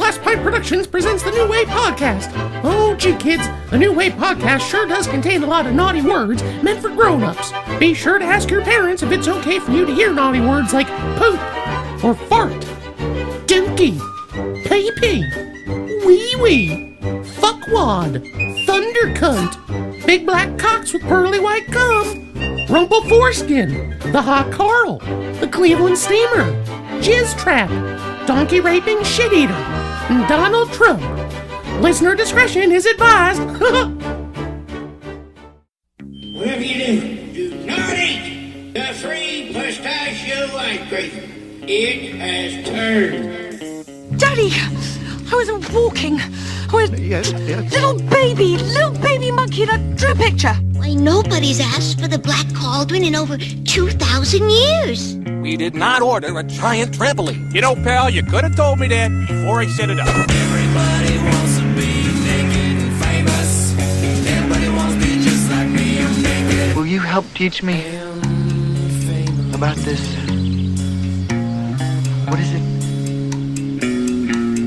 Last Pint Productions presents the New Way Podcast. Oh, gee, kids, the New Way Podcast sure does contain a lot of naughty words meant for grown-ups. Be sure to ask your parents if it's okay for you to hear naughty words like poop, or fart, dookie, pee-pee, wee-wee, fuckwad, thunder cunt, big black cocks with pearly white cum, rumple foreskin, the hot Carl, the Cleveland Steamer, jizz trap, donkey raping shit eater, and Donald Trump. Listener discretion is advised. Whatever you do not eat the free pistachio ice cream. It has turned. Daddy, I was walking. Little baby monkey in a true picture. Why, nobody's asked for the black cauldron in over 2,000 years. We did not order a giant trampoline. You know, pal, you could have told me that before I set it up. Everybody wants to be naked and famous. Everybody wants to be just like me. I'm naked. Will you help teach me about this? What is it?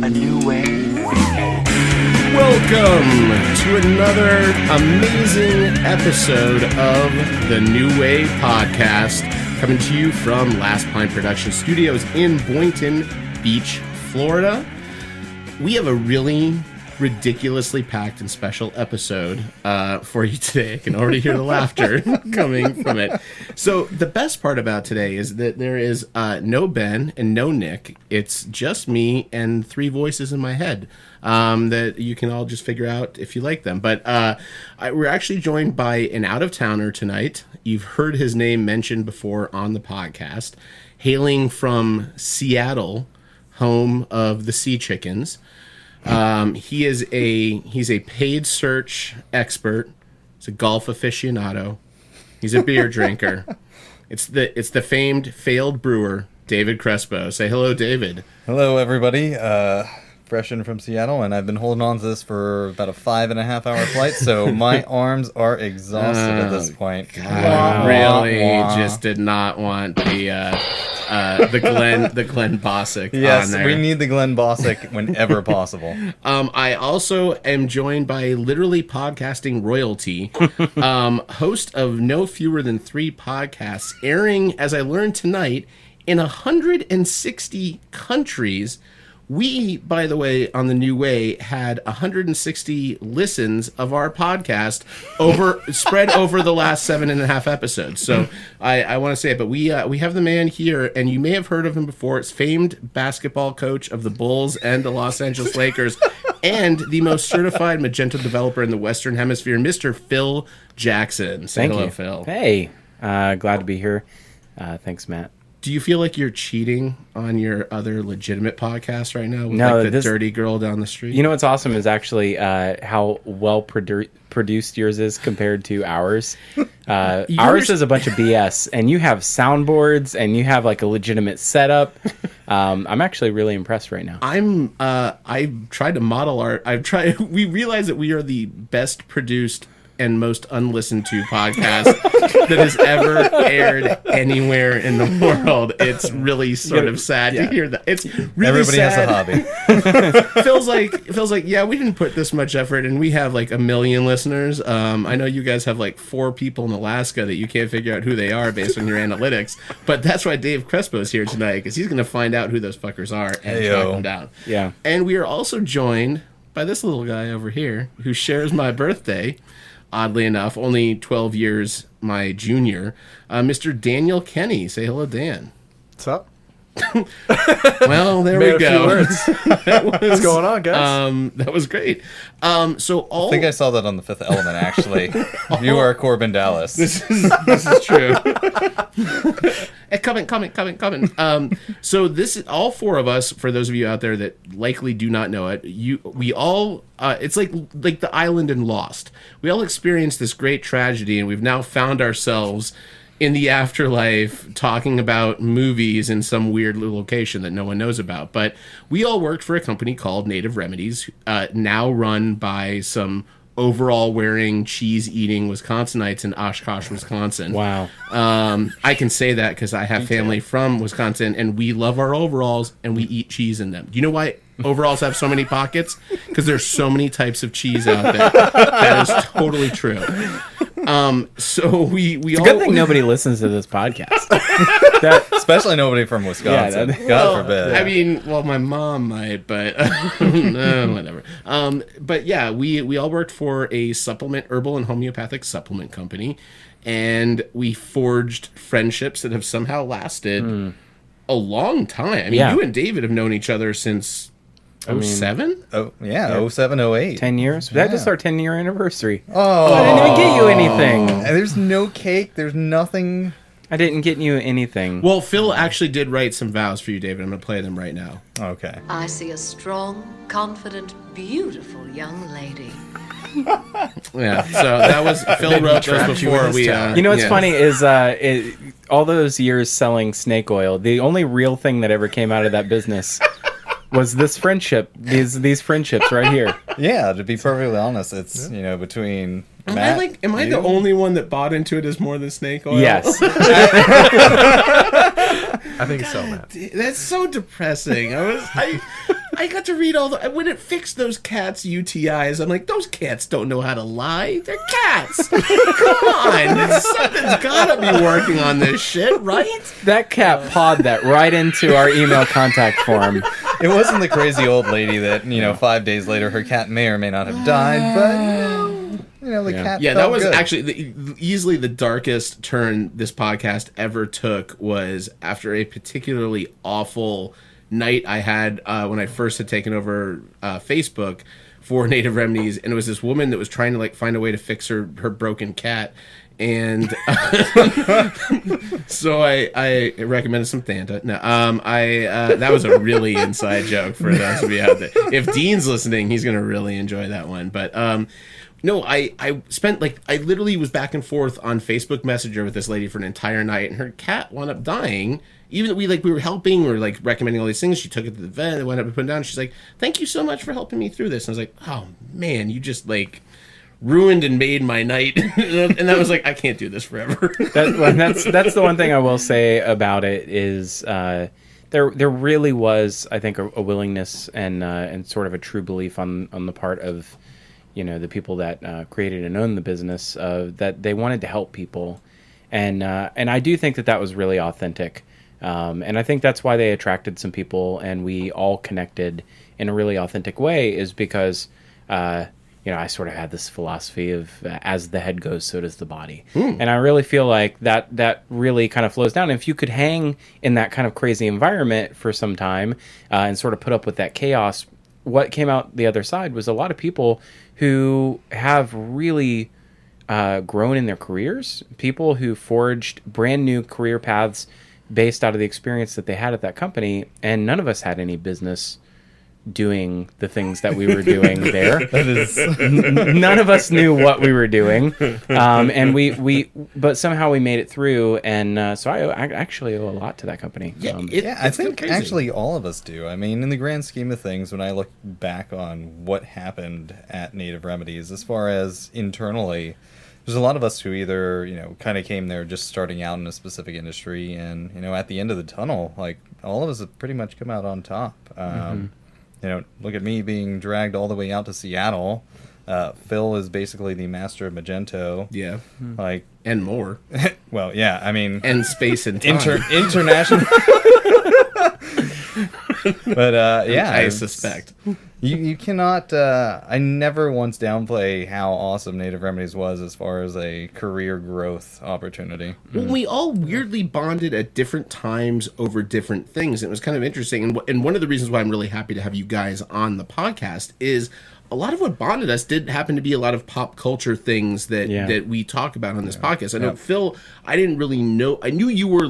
A new way? Welcome to another amazing episode of the New Way Podcast, coming to you from Last Pint Productions Studios in Boynton Beach, Florida. We have a really ridiculously packed and special episode for you today. I can already hear the laughter coming from it. So the best part about today is that there is no Ben and no Nick. It's just me and three voices in my head that you can all just figure out if you like them. But we're actually joined by an out-of-towner tonight. You've heard his name mentioned before on the podcast. Hailing from Seattle, home of the Sea Chickens. He's a paid search expert. He's a golf aficionado. He's a beer drinker. It's the failed brewer, David Crespo. Say hello, David. Hello, everybody. Fresh in from Seattle, and I've been holding on to this for about a 5.5 hour flight, so my arms are exhausted at this point. God, really just did not want the Glenn Bossick yes, on there. We need the Glenn Bossick whenever possible. I also am joined by literally podcasting royalty, host of no fewer than 3 podcasts, airing, as I learned tonight, in 160 countries. We, by the way, on the New Way, had 160 listens of our podcast spread over the last 7.5 episodes. So I want to say it, but we have the man here, and you may have heard of him before. It's famed basketball coach of the Bulls and the Los Angeles Lakers, and the most certified Magento developer in the Western Hemisphere, Mr. Phil Jackson. Say hello, Phil. Hey, glad to be here. Thanks, Matt. Do you feel like you're cheating on your other legitimate podcast right now with the dirty girl down the street? You know what's awesome is actually how well produced yours is compared to ours. Ours is a bunch of BS, and you have soundboards, and you have like a legitimate setup. I'm actually really impressed right now. I've tried to model we realize that we are the best produced and most unlistened to podcast that has ever aired anywhere in the world. It's really sort of sad to hear that. It's really Everybody sad. has a hobby. feels like yeah, we didn't put this much effort, and we have like 1 million listeners. I know you guys have like 4 people in Alaska that you can't figure out who they are based on your analytics, but that's why Dave Crespo is here tonight, because he's going to find out who those fuckers are and track them down. Yeah. And we are also joined by this little guy over here who shares my birthday. Oddly enough, only 12 years my junior, Mr. Daniel Kenny. Say hello, Dan. What's up? Well, there we go. What's going on, guys? That was great. I think I saw that on The Fifth Element, actually. You are Corbin Dallas. This is true. Coming. So this is all 4 of us. For those of you out there that likely do not know it, we all. It's like the island in Lost. We all experienced this great tragedy, and we've now found ourselves in the afterlife talking about movies in some weird little location that no one knows about. But we all worked for a company called Native Remedies, now run by some overall-wearing, cheese-eating Wisconsinites in Oshkosh, Wisconsin. Wow. I can say that because I have family from Wisconsin, and we love our overalls, and we eat cheese in them. Do you know why overalls have so many pockets? Because there's so many types of cheese out there. That is totally true. So we It's a all, good thing nobody listens to this podcast. Especially nobody from Wisconsin. Yeah, God forbid. I mean, well, my mom might, but whatever. But yeah, we all worked for a herbal and homeopathic supplement company, and we forged friendships that have somehow lasted a long time. I mean, you and David have known each other since 07? Oh, yeah, 07, 08. 10 years? That is our 10-year anniversary. Oh. I didn't even get you anything. And there's no cake. There's nothing. I didn't get you anything. Well, Phil actually did write some vows for you, David. I'm going to play them right now. Okay. I see a strong, confident, beautiful young lady. Yeah, so that was Phil wrote those before we. You know what's funny is all those years selling snake oil, the only real thing that ever came out of that business was this friendship, these friendships right here. Yeah, to be perfectly honest, it's, between Am Matt, I the only one that bought into it as more than snake oil? Yes. I think so, Matt. That's so depressing. I got to read when it fixed those cats' UTIs. I'm like, those cats don't know how to lie. They're cats. Come on, something's gotta be working on this shit, right? That cat pawed that right into our email contact form. It wasn't the crazy old lady that, 5 days later her cat may or may not have died, but the cat Yeah, felt that was good. actually easily the darkest turn this podcast ever took was after a particularly awful night I had when I first had taken over Facebook for Native Remedies, and it was this woman that was trying to find a way to fix her broken cat. And so I recommended some Thanta. No, that was a really inside joke for those of you out there. If Dean's listening, he's gonna really enjoy that one. But no, I spent I literally was back and forth on Facebook Messenger with this lady for an entire night, and her cat wound up dying. Even though we were helping, we were recommending all these things. She took it to the vet, and went up and put it down. She's like, "Thank you so much for helping me through this." And I was like, "Oh man, you just ruined and made my night." And I was like, I can't do this forever. That's the one thing I will say about it is there really was, I think, a willingness and sort of a true belief on the part of the people that created and owned the business that they wanted to help people, and I do think that was really authentic, and I think that's why they attracted some people and we all connected in a really authentic way is because I sort of had this philosophy of as the head goes, so does the body. And I really feel like that really kind of flows down. If you could hang in that kind of crazy environment for some time and sort of put up with that chaos, what came out the other side was a lot of people who have really grown in their careers, people who forged brand new career paths based out of the experience that they had at that company. And none of us had any business doing the things that we were doing there. None of us knew what we were doing, and but somehow we made it through, and so I actually owe a lot to that company. I think actually all of us do. I mean, in the grand scheme of things, when I look back on what happened at Native Remedies, as far as internally, there's a lot of us who either kind of came there just starting out in a specific industry, and at the end of the tunnel, all of us have pretty much come out on top. Look at me being dragged all the way out to Seattle. Phil is basically the master of Magento. Yeah. And more. Well, yeah, I mean... And space and time. International... But, yeah. I suspect. You cannot... I never once downplay how awesome Native Remedies was as far as a career growth opportunity. Well, we all weirdly bonded at different times over different things. It was kind of interesting. And one of the reasons why I'm really happy to have you guys on the podcast is a lot of what bonded us did happen to be a lot of pop culture things that we talk about on this podcast. I know, Phil, I didn't really know. I knew you were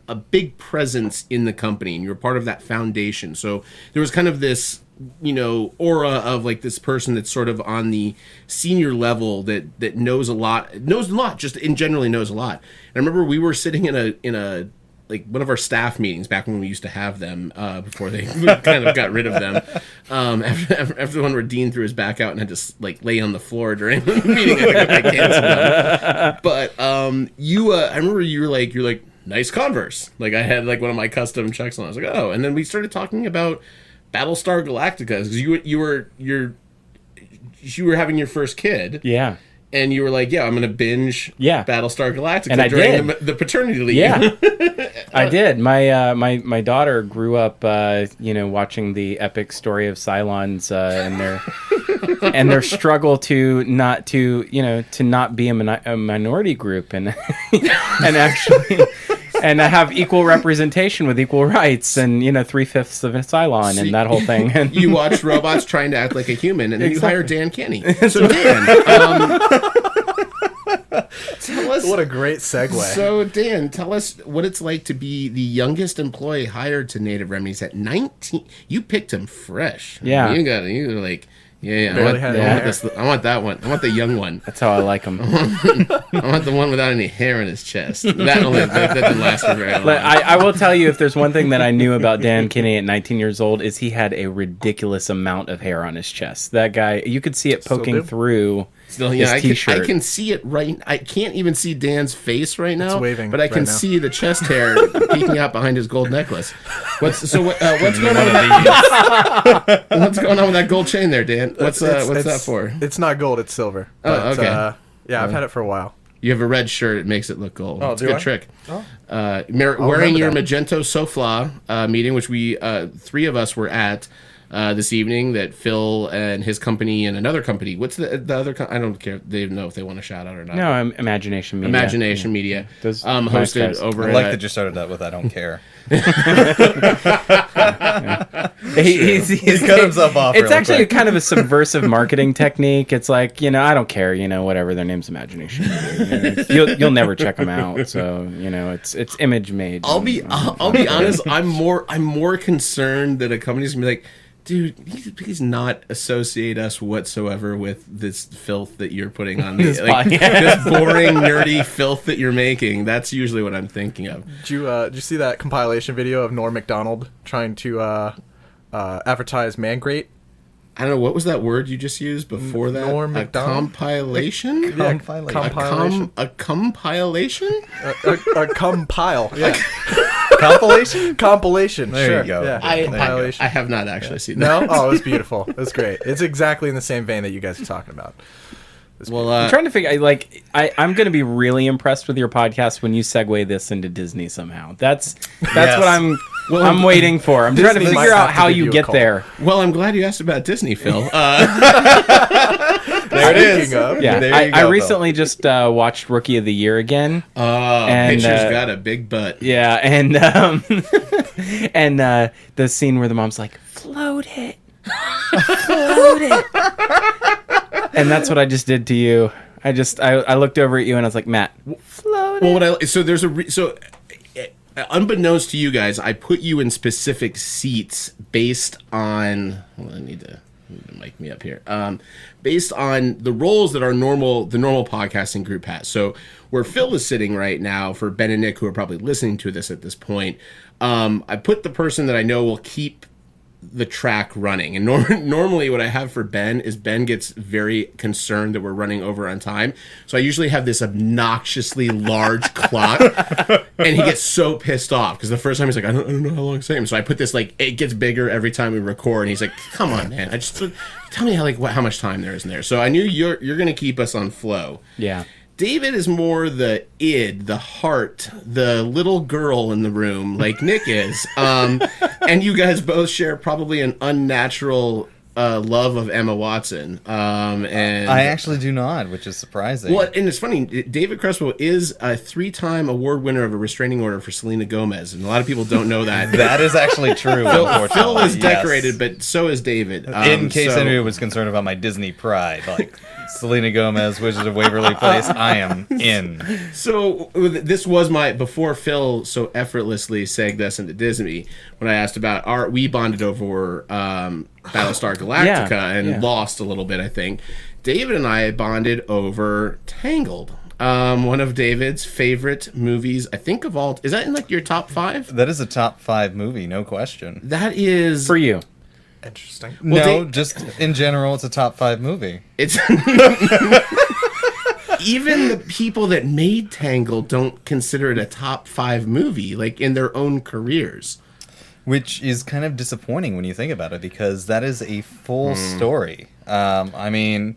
a big presence in the company, and you were part of that foundation. So there was kind of this, aura of this person that's sort of on the senior level that knows a lot, just in generally knows a lot. And I remember we were sitting in a one of our staff meetings back when we used to have them before they kind of got rid of them. After the one where Dean threw his back out and had to lay on the floor during the meeting, I think I canceled them. But I remember you're like, nice Converse. Like I had like one of my custom checks on. I was like, oh, and then we started talking about Battlestar Galactica because you were having your first kid. Yeah. And you were like, yeah, I'm going to binge Battlestar Galactica and during the paternity leave. Yeah, I did. My daughter grew up, watching the epic story of Cylons and their struggle to not be a minority group and actually and have equal representation with equal rights and 3/5 of a Cylon and that whole thing. And you watch robots trying to act like a human, and then you hire Dan Kenny. So Dan, tell us what a great segue. So Dan, tell us what it's like to be the youngest employee hired to Native Remedies at 19. You picked him fresh. Yeah, you were like. Yeah, I want that one. I want the young one. That's how I like him. I want the one without any hair in his chest. That didn't last for very long. I will tell you, if there's one thing that I knew about Dan Kinney at 19 years old, is he had a ridiculous amount of hair on his chest. That guy, you could see it poking through his t-shirt. I can see it right. I can't even see Dan's face right now. It's waving but I can right see the chest hair peeking out behind his gold necklace. What's going on with that? What's going on with that gold chain there, Dan? What's that for? It's not gold, it's silver. Oh, okay. I've had it for a while. You have a red shirt, it makes it look gold. Oh, it's a good trick. Wearing your Magento Sofla meeting, which we three of us were at this evening, that Phil and his company and another company. What's the other? I don't care. They know if they want to shout out or not. No, Imagination Media. Imagination Media. Hosted over. I like that you started that with "I don't care." He's cut himself off. It's actually kind of a subversive marketing technique. It's like, I don't care, whatever, their name's Imagination Media. You'll never check them out. So it's image made. I'll be honest. I'm more concerned that a company's gonna be like, dude, please not associate us whatsoever with this filth that you're putting on me. This boring, nerdy filth that you're making. That's usually what I'm thinking of. Did you see that compilation video of Norm Macdonald trying to advertise Mangrate? I don't know, what was that word you just used before that? Norm Macdonald? Compilation? Compilation. A compilation? A compile. Yeah. Compilation? Compilation. There sure. you go. Yeah. I have not actually seen that. No? Oh, it was beautiful. It was great. It's exactly in the same vein that you guys are talking about. Well, I'm trying to figure. I'm going to be really impressed with your podcast when you segue this into Disney somehow. That's what I'm waiting for. I'm trying to figure out how you get there. Well, I'm glad you asked about Disney, Phil. There it is. Yeah, I recently just watched Rookie of the Year again. And Pitcher's got a big butt. Yeah, and and the scene where the mom's like, "Float it, float it." And that's what I just did to you. I looked over at you and I was like, Matt, float it. Unbeknownst to you guys, I put you in specific seats based on. Well, I need to mic me up here. Based on the roles that the normal podcasting group has. So where Phil is sitting right now, for Ben and Nick, who are probably listening to this at this point, I put the person that I know will keep the track running. And normally what I have for Ben is Ben gets very concerned that we're running over on time. So I usually have this obnoxiously large clock, and he gets so pissed off because the first time he's like, I don't know how long it's taking. So I put this, like, it gets bigger every time we record, and he's like, come on, man, I just tell me how much time there is in there. So I knew you're going to keep us on flow. Yeah. David is more the id, the heart, the little girl in the room, like Nick is. And you guys both share probably an unnatural love of Emma Watson. And I actually do not, which is surprising. Well, and it's funny, David Crespo is a 3-time award winner of a restraining order for Selena Gomez, and a lot of people don't know that. That is actually true, unfortunately. Phil is decorated, but so is David. In case anyone was concerned about my Disney pride, like Selena Gomez, Wizard of Waverly Place, I am in. So this was before Phil so effortlessly segged us into Disney, when I asked about we bonded over Battlestar Galactica and lost a little bit, I think. David and I bonded over Tangled. One of David's favorite movies, I think, of all. Is that in like your top 5? That is a top 5 movie, no question. That is for you. Interesting. Well, just in general, it's a top 5 movie. It's even the people that made Tangled don't consider it a top 5 movie, like in their own careers. Which is kind of disappointing when you think about it, because that is a full story. I mean,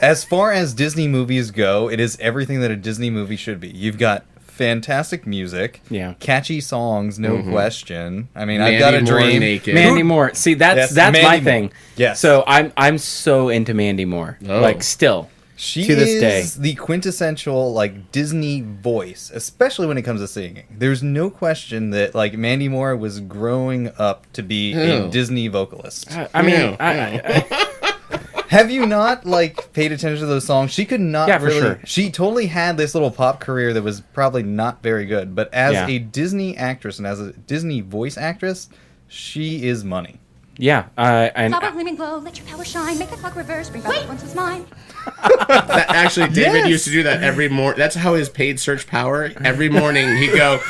as far as Disney movies go, it is everything that a Disney movie should be. You've got fantastic music, catchy songs, no question. I mean, I've got a dream. Naked. Mandy Moore. See, that's Mandy my Moore. thing. Yes. So I'm so into Mandy Moore. Like still. She to this day. is the quintessential like Disney voice, especially when it comes to singing. There's no question that like Mandy Moore was growing up to be a Disney vocalist. I mean, have you not like paid attention to those songs? She could not for really. sure. She totally had this little pop career that was probably not very good, but as Yeah. a Disney actress and as a Disney voice actress, she is money. Yeah, and Flower gleaming glow, let your power shine, make the clock reverse, bring back what once was mine. Actually, David used to do that every morning. That's how his paid search power. Every morning he'd go,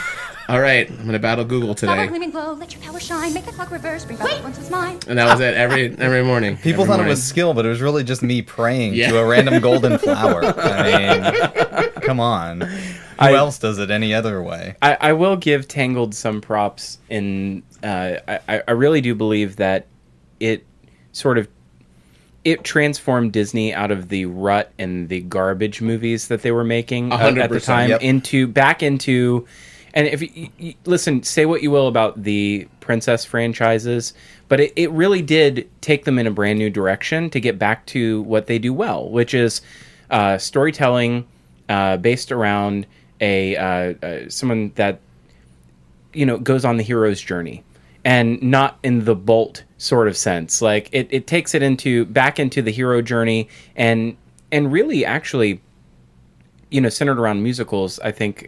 all right, I'm going to battle Google Flower today. gleaming glow, let your power shine, make the clock reverse, bring back what once was mine. And that was it every morning. People Every thought morning. it was skill, but it was really just me praying Yeah. to a random golden flower. I mean, come on. Who else does it any other way? I will give Tangled some props in. I really do believe that it transformed Disney out of the rut and the garbage movies that they were making at the time back into. And if you listen, say what you will about the princess franchises, but it really did take them in a brand new direction to get back to what they do well, which is storytelling based around someone that goes on the hero's journey, and not in the Bolt sort of sense. Like it takes it back into the hero journey, and really actually, centered around musicals. I think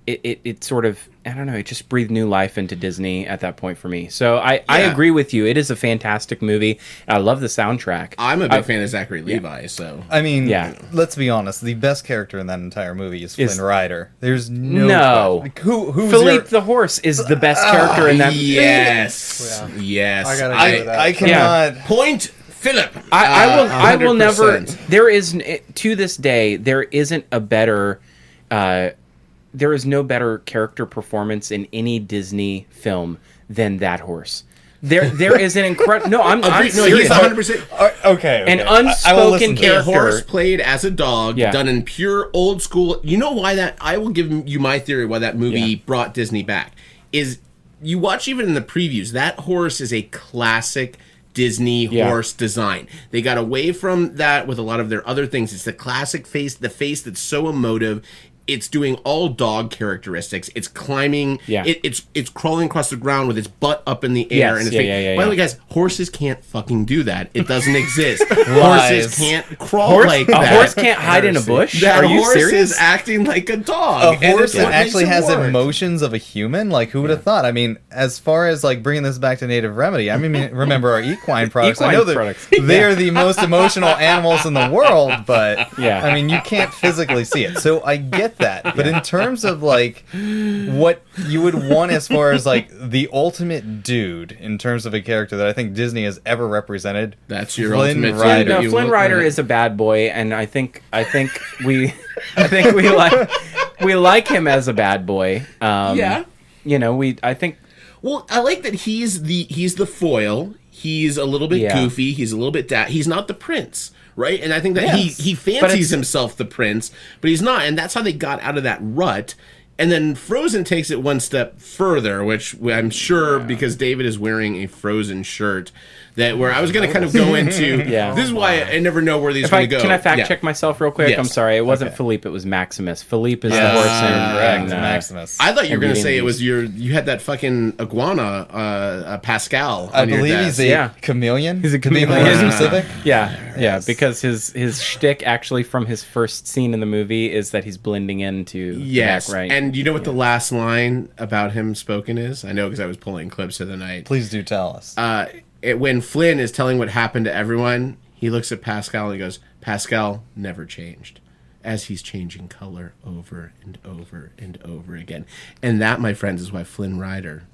it sort of, I don't know, it just breathed new life into Disney at that point for me. So I agree with you. It is a fantastic movie. I love the soundtrack. I'm a big fan of Zachary Levi, so. I mean, let's be honest. The best character in that entire movie is Flynn Rider. There's who's Philippe the horse is the best character in that movie. Yes. Yes. I gotta agree with that. I cannot. Point Philip. I will 100%. never. There is, to this day, there isn't a better. There is no better character performance in any Disney film than that horse. There is an incredible. No, I'm serious. He's 100%. Okay. An unspoken character. A horse played as a dog, Yeah. done in pure old school. You know why that? I will give you my theory why that movie brought Disney back. Is you watch even in the previews, that horse is a classic Disney horse design. They got away from that with a lot of their other things. It's the classic face, the face that's so emotive. It's doing all dog characteristics. It's climbing. It's crawling across the ground with its butt up in the air. And it's By the way, guys, horses can't fucking do that. It doesn't exist. Horses can't crawl like that. A horse can't hide in a bush? That Are you horse serious? is acting like a dog. A horse that what actually makes it has work. emotions of a human? Like, who would have thought? I mean, as far as like bringing this back to Native Remedy, I mean, remember our equine products. I know that they are the most emotional animals in the world, but I mean, you can't physically see it. So I get that. But in terms of like what you would want as far as like the ultimate dude in terms of a character that I think Disney has ever represented, that's your Flynn ultimate Rider. No, Flynn Rider is a bad boy, and I think we like him as a bad boy. I think. Well, I like that he's the foil. He's a little bit goofy. He's a little bit he's not the prince, right? And I think that he fancies himself the prince, but he's not. And that's how they got out of that rut. And then Frozen takes it one step further, which I'm sure because David is wearing a Frozen shirt, that where I was going to kind of go into. This is why I never know where these are going to go. Can I fact check myself real quick? Yes. I'm sorry, it wasn't Philippe, it was Maximus. Philippe is the horse and Maximus. I thought you were going to say it was you had that fucking iguana, Pascal. I believe he's a chameleon. He's a chameleon. Specific. Yeah, because his shtick actually from his first scene in the movie is that he's blending into Yes, right. And you know what the last line about him spoken is? I know because I was pulling clips of the night. Please do tell us. When Flynn is telling what happened to everyone, he looks at Pascal and he goes, Pascal never changed, as he's changing color over and over and over again. And that, my friends, is why Flynn Rider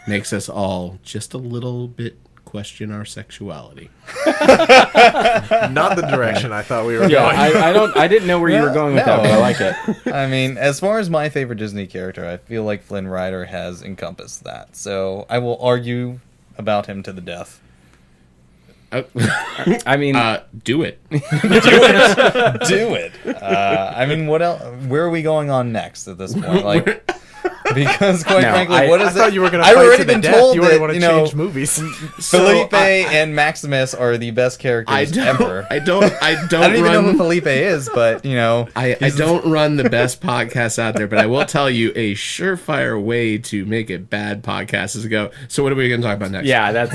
makes us all just a little bit question our sexuality. Not the direction I thought we were going. I didn't know where you were going with that, but I like it. I mean, as far as my favorite Disney character, I feel like Flynn Rider has encompassed that. So I will argue about him to the death. I mean, do it. Do it. I mean, what else? Where are we going on next at this point? Like, because quite frankly, what is I thought you were going to I've fight already to the been death. told You that want to you know change movies. Felipe and Maximus are the best characters ever. I don't even know who Felipe is, but you know, I don't run the best podcasts out there, but I will tell you a surefire way to make it bad podcast is to go. So what are we going to talk about next? Yeah, that's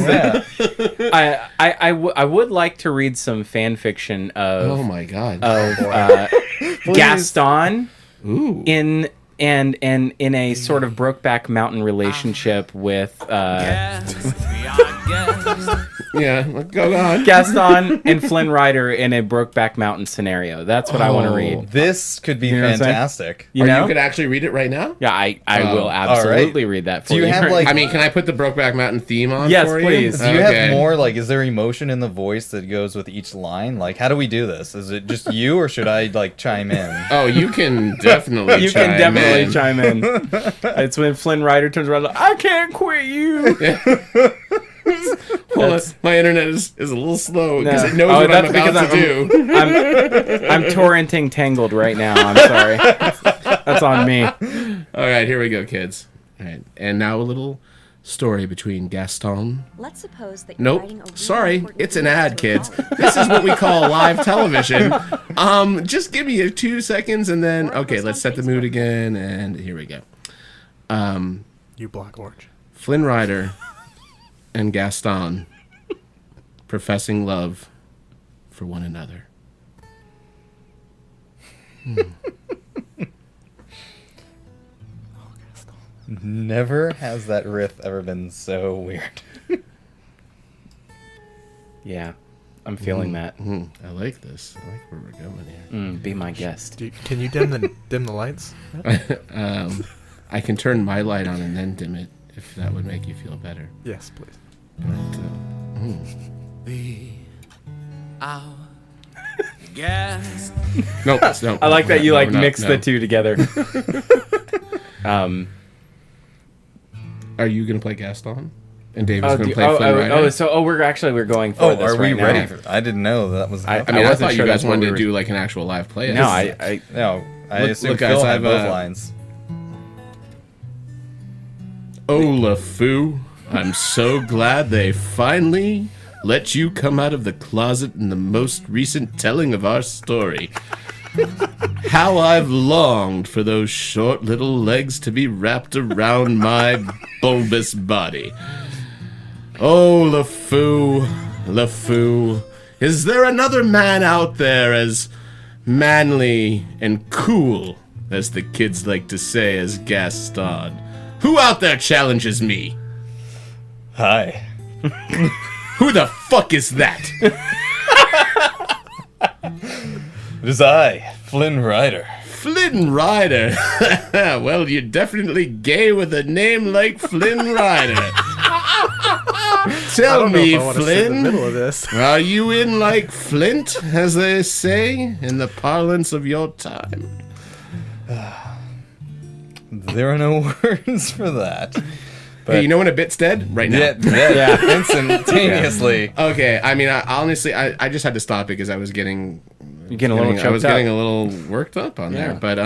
I would like to read some fan fiction of oh my god of Gaston Ooh. in a sort of Brokeback Mountain relationship with yeah, go on. Gaston and Flynn Rider in a Brokeback Mountain scenario. That's what I want to read. This could be fantastic. You know, you could actually read it right now. Yeah, I will absolutely read that for you. Do you have like? I mean, can I put the Brokeback Mountain theme on? Yes, for please. You? Do you have more? Like, is there emotion in the voice that goes with each line? Like, how do we do this? Is it just you, or should I like chime in? Oh, you can definitely. Chime in. It's when Flynn Rider turns around like, I can't quit you. Hold on. My internet is a little slow because it knows what I'm about to do. I'm torrenting Tangled right now. I'm sorry. That's on me. All right, here we go, kids. All right, and now a little story between Gaston. Let's suppose that you're writing a Nope. really Sorry, important it's an piece ad, for kids. college. This is what we call live television. Just give me 2 seconds, and then okay, let's set the mood again, and here we go. You block orange. Flynn Rider and Gaston professing love for one another. Never has that riff ever been so weird. Yeah, I'm feeling that. I like this. I like where we're going here. Be my guest. Can you dim the lights? I can turn my light on and then dim it if that would make you feel better. Yes, please. Be our guest. No. I like that you mix the two together. Are you gonna play Gaston? And David's gonna play Flynn Rider? We're going for this. Are we right ready? now. I didn't know that was. I thought you guys wanted to do like an actual live play. No, I assume look, guys, Phil I had have both lines. Oh, LeFou, I'm so glad they finally let you come out of the closet in the most recent telling of our story. How I've longed for those short little legs to be wrapped around my bulbous body. Oh, LeFou, is there another man out there as manly and cool, as the kids like to say, as Gaston? Who out there challenges me? Hi. Who the fuck is that? It is I, Flynn Rider. Flynn Rider? Well, you're definitely gay with a name like Flynn Rider. Tell me, Flynn, middle of this. are you in like Flint, as they say, in the parlance of your time? There are no words for that. But hey, you know when a bit's dead? Right now. Yeah. Instantaneously. Okay, I mean, honestly, I just had to stop it because I was getting... getting a little worked up on there, but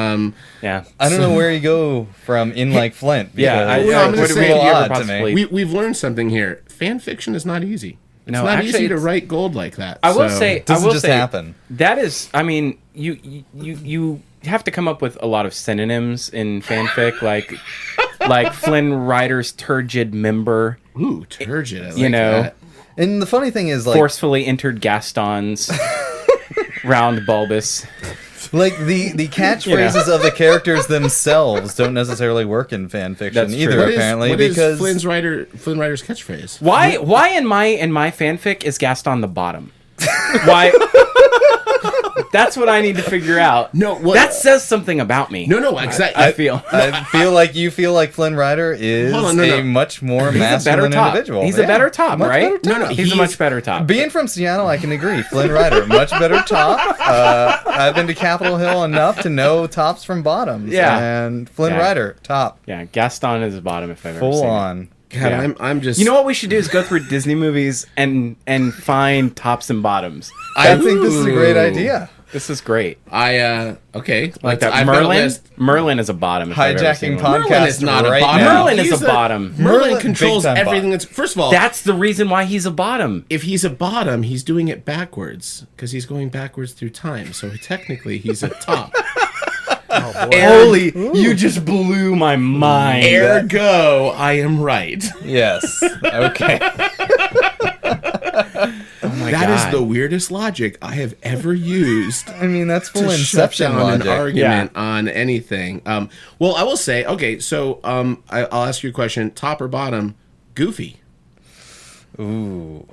yeah. I don't know where you go from in like Flint. I'm gonna say we've learned something here. Fan fiction is not easy. It's No, not actually, easy to write gold like that. I will say, it doesn't just happen. That is, I mean, you have to come up with a lot of synonyms in fanfic, like Flynn Rider's turgid member. Ooh, turgid. I like that. And the funny thing is, like, forcefully entered Gaston's round bulbous. Like the catchphrases of the characters themselves don't necessarily work in fan fiction either. Apparently, because Flynn Rider's catchphrase. Why in my fanfic is Gaston the bottom? Why? That's what I need to figure out. No, that says something about me. No, exactly. I feel. I feel like you feel like Flynn Rider is a much more masculine individual. He's a better top, much right? better top. No, he's a much better top. Being from Seattle, I can agree. Flynn Rider, much better top. I've been to Capitol Hill enough to know tops from bottoms. Yeah. And Flynn Rider, top. Yeah, Gaston is a bottom if I've ever Full seen on. it. God, Yeah. I'm just. You know what we should do is go through Disney movies and find tops and bottoms. I think this is a great idea. This is great. Okay. Like that. I've got a list. Merlin is a bottom. If I've ever seen Hijacking one. podcast Merlin is not a right bottom. now. Merlin is He's a bottom. Merlin controls big time everything. bottom. That's first of all. That's the reason why he's a bottom. If he's a bottom, he's doing it backwards because he's going backwards through time. So technically, he's a top. Holy, you just blew my mind. Ergo, I am right. Yes. Okay. Oh my That is God. the weirdest logic I have ever used. I mean, that's full To shut Inception down logic. an argument on anything. Well, I will say, okay, so I'll ask you a question: top or bottom? Goofy. Ooh.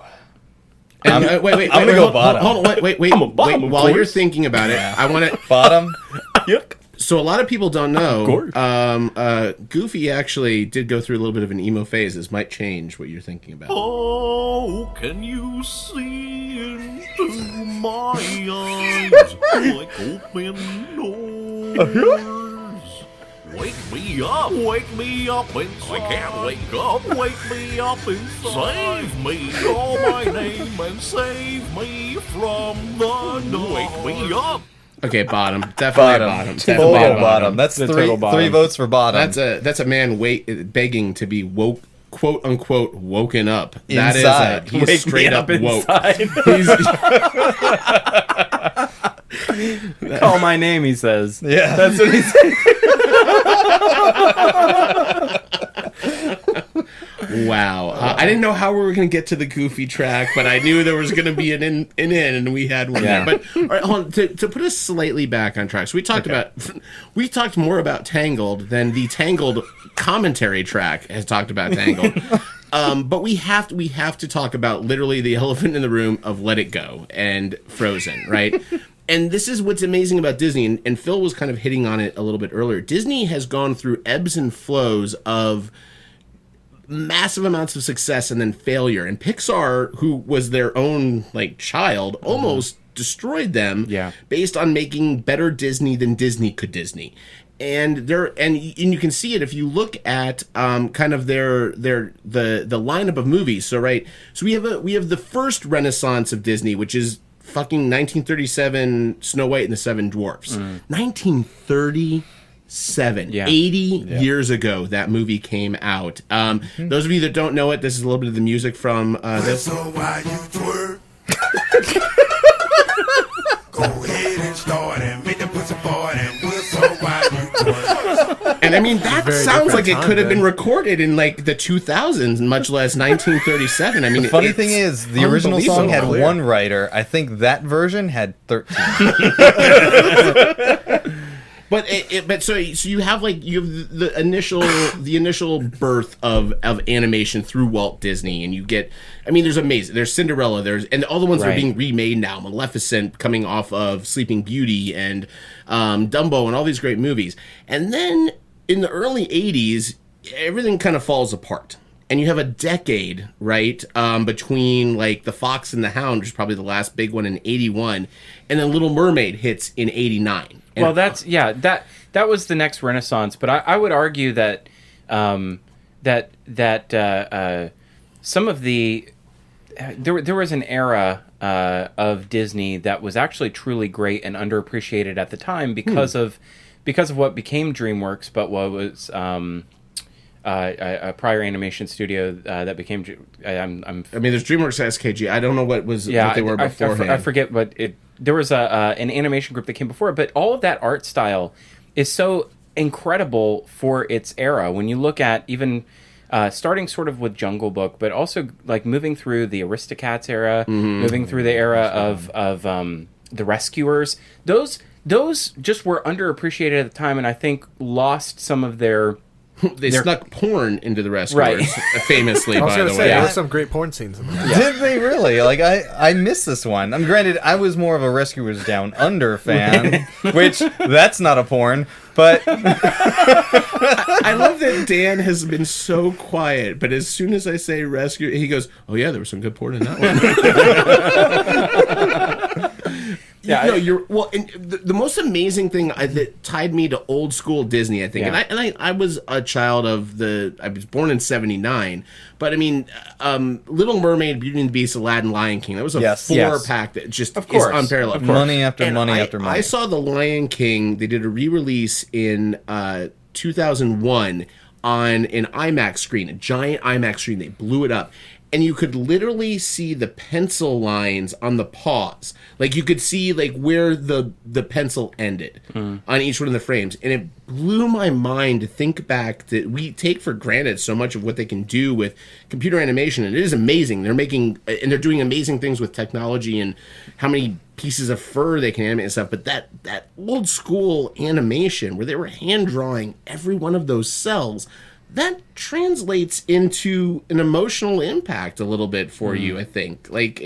And, wait, I'm gonna go bottom. Hold on, wait. I'm a bottom, wait, of while course. you're thinking about it, I want to. Bottom. Yep. So a lot of people don't know. course. Goofy actually did go through a little bit of an emo phase. This might change what you're thinking about. Oh, can you see into my eyes like open doors? Wake me up inside. I can't wake up. Wake me up inside. Save me, call my name and save me from the dark. Wake me up. Okay, bottom. Definitely bottom. Total Definitely bottom. That's The three total bottom. three votes for bottom. That's a man begging to be woke, quote unquote, woken up. That Inside. is he's Wake straight me up up woke. inside. Call my name, he says. Yeah. That's what he said. Wow. I didn't know how we were going to get to the Goofy track, but I knew there was going to be an in, and we had one Yeah. there. But all right, hold on, to put us slightly back on track. So we talked more about Tangled than the Tangled commentary track has talked about Tangled. But we have to talk about literally the elephant in the room of Let It Go and Frozen, right? And this is what's amazing about Disney, and Phil was kind of hitting on it a little bit earlier. Disney has gone through ebbs and flows of massive amounts of success and then failure. And Pixar, who was their own child, almost destroyed them based on making better Disney than Disney could Disney. And you can see it if you look at kind of the lineup of movies. So we have the first renaissance of Disney, which is fucking 1937 Snow White and the Seven Dwarfs. 1937, 80 years ago, that movie came out. Those of you that don't know it, this is a little bit of the music from this. So why you twerk? Go ahead and start and make the pussy part and whistle while you twerk. And I mean, that Very sounds like it different could have time, been recorded in the 2000s, much less 1937. I mean, The funny thing is, the original song had unbelievable. one writer. I think that version had 13. But so you have the initial birth of animation through Walt Disney, and you get, I mean, there's Cinderella, and all the ones that are being remade now, Maleficent coming off of Sleeping Beauty and Dumbo and all these great movies, and then in the early 80s everything kind of falls apart. And you have a decade, right, between The Fox and the Hound, which is probably the last big one in 81, and then Little Mermaid hits in 89. And Well, that was the next renaissance. But I would argue that some of the there was an era of Disney that was actually truly great and underappreciated at the time because of what became DreamWorks, but what was a prior animation studio that became. I mean, there's DreamWorks SKG. I don't know what they were beforehand. I forget what it. There was an animation group that came before it, but all of that art style is so incredible for its era. When you look at even starting sort of with Jungle Book, but also moving through the Aristocats era, moving through the era of the Rescuers, those just were underappreciated at the time, and I think lost some of their. They snuck porn into the Rescuers, Right. famously, I was by going the to way. say, there were some great porn scenes in there. Did they really? Totally. Like, I missed this one. Granted, I was more of a Rescuers Down Under fan, which, that's not a porn, but... I love that Dan has been so quiet, but as soon as I say rescue, he goes, "Oh yeah, there was some good porn in that one." Yeah, no, you're well. And the most amazing thing that tied me to old school Disney, I think, and I was a child of I was born in '79, but I mean, Little Mermaid, Beauty and the Beast, Aladdin, Lion King. That was a 4-pack that just is unparalleled. Money after money after money. I saw the Lion King. They did a re-release in 2001 on an IMAX screen, a giant IMAX screen. They blew it up. And you could literally see the pencil lines on the paws. Like, you could see, like, where the pencil ended on each one of the frames. And it blew my mind to think back that we take for granted so much of what they can do with computer animation. And it is amazing. They're doing amazing things with technology and how many pieces of fur they can animate and stuff. But that old school animation where they were hand drawing every one of those cells, that translates into an emotional impact a little bit for you, I think. Like,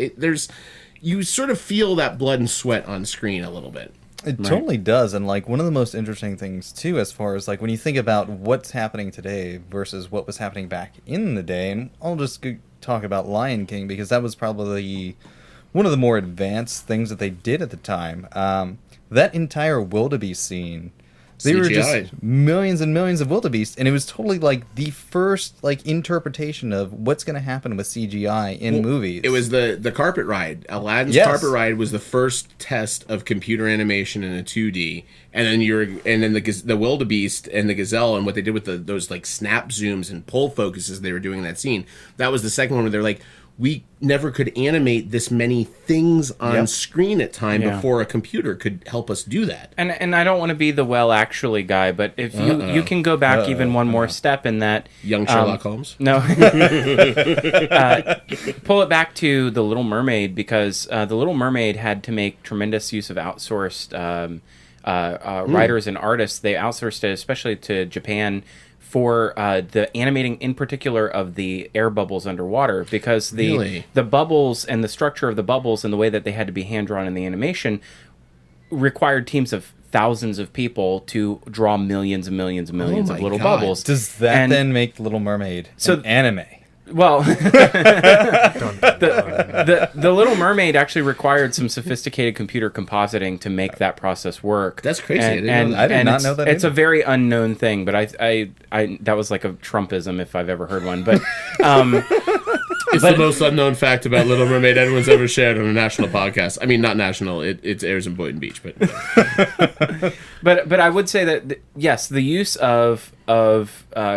you sort of feel that blood and sweat on screen a little bit. It totally does. And, like, one of the most interesting things, too, as far as, like, when you think about what's happening today versus what was happening back in the day, and I'll just talk about Lion King because that was probably one of the more advanced things that they did at the time. That entire wildebeest scene... They were just millions and millions of wildebeest, and it was totally like the first like interpretation of what's going to happen with CGI in movies. It was the carpet ride. Aladdin's carpet ride was the first test of computer animation in a 2D, and then the wildebeest and the gazelle and what they did with those like snap zooms and pull focuses they were doing in that scene. That was the second one where they're like, we never could animate this many things on screen at time before a computer could help us do that. And I don't want to be the actually guy, but if you can go back even one more step in that... Young Sherlock Holmes? No. Pull it back to The Little Mermaid, because The Little Mermaid had to make tremendous use of outsourced writers and artists. They outsourced it, especially to Japan, for the animating in particular of the air bubbles underwater, because the bubbles and the structure of the bubbles and the way that they had to be hand-drawn in the animation required teams of thousands of people to draw millions and millions and millions of little bubbles. Does that then make Little Mermaid an anime? Well, the Little Mermaid actually required some sophisticated computer compositing to make that process work. That's crazy. I did not know that. It's a very unknown thing, but I that was like a Trumpism if I've ever heard one. But it's the most unknown fact about Little Mermaid anyone's ever shared on a national podcast. I mean, not national. It airs in Boynton Beach, but but I would say that yes, the use of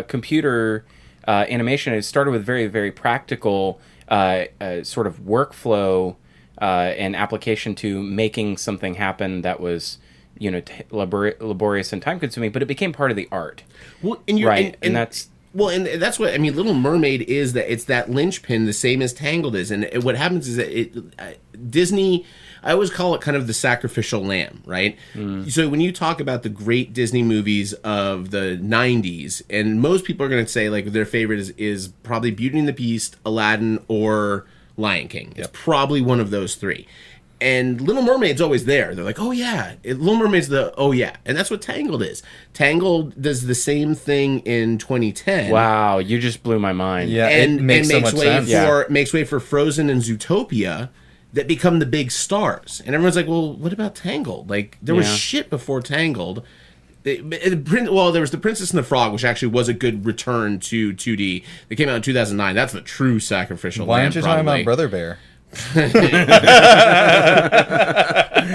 computer animation, it started with very, very practical sort of workflow and application to making something happen that was, laborious and time-consuming, but it became part of the art. Well, and that's what I mean. Little Mermaid is that it's that linchpin, the same as Tangled is, and what happens is that Disney. I always call it kind of the sacrificial lamb, right? So when you talk about the great Disney movies of the 90s, and most people are going to say like their favorite is probably Beauty and the Beast, Aladdin, or Lion King. It's probably one of those three. And Little Mermaid's always there. They're like, oh yeah. Little Mermaid's and that's what Tangled is. Tangled does the same thing in 2010. Wow, you just blew my mind. Yeah, it makes so much sense. Makes way for Frozen and Zootopia that become the big stars. And everyone's like, well, what about Tangled? Like, there was shit before Tangled. There was The Princess and the Frog, which actually was a good return to 2D. It came out in 2009. That's the true sacrificial lamb. Why aren't you talking about Brother Bear?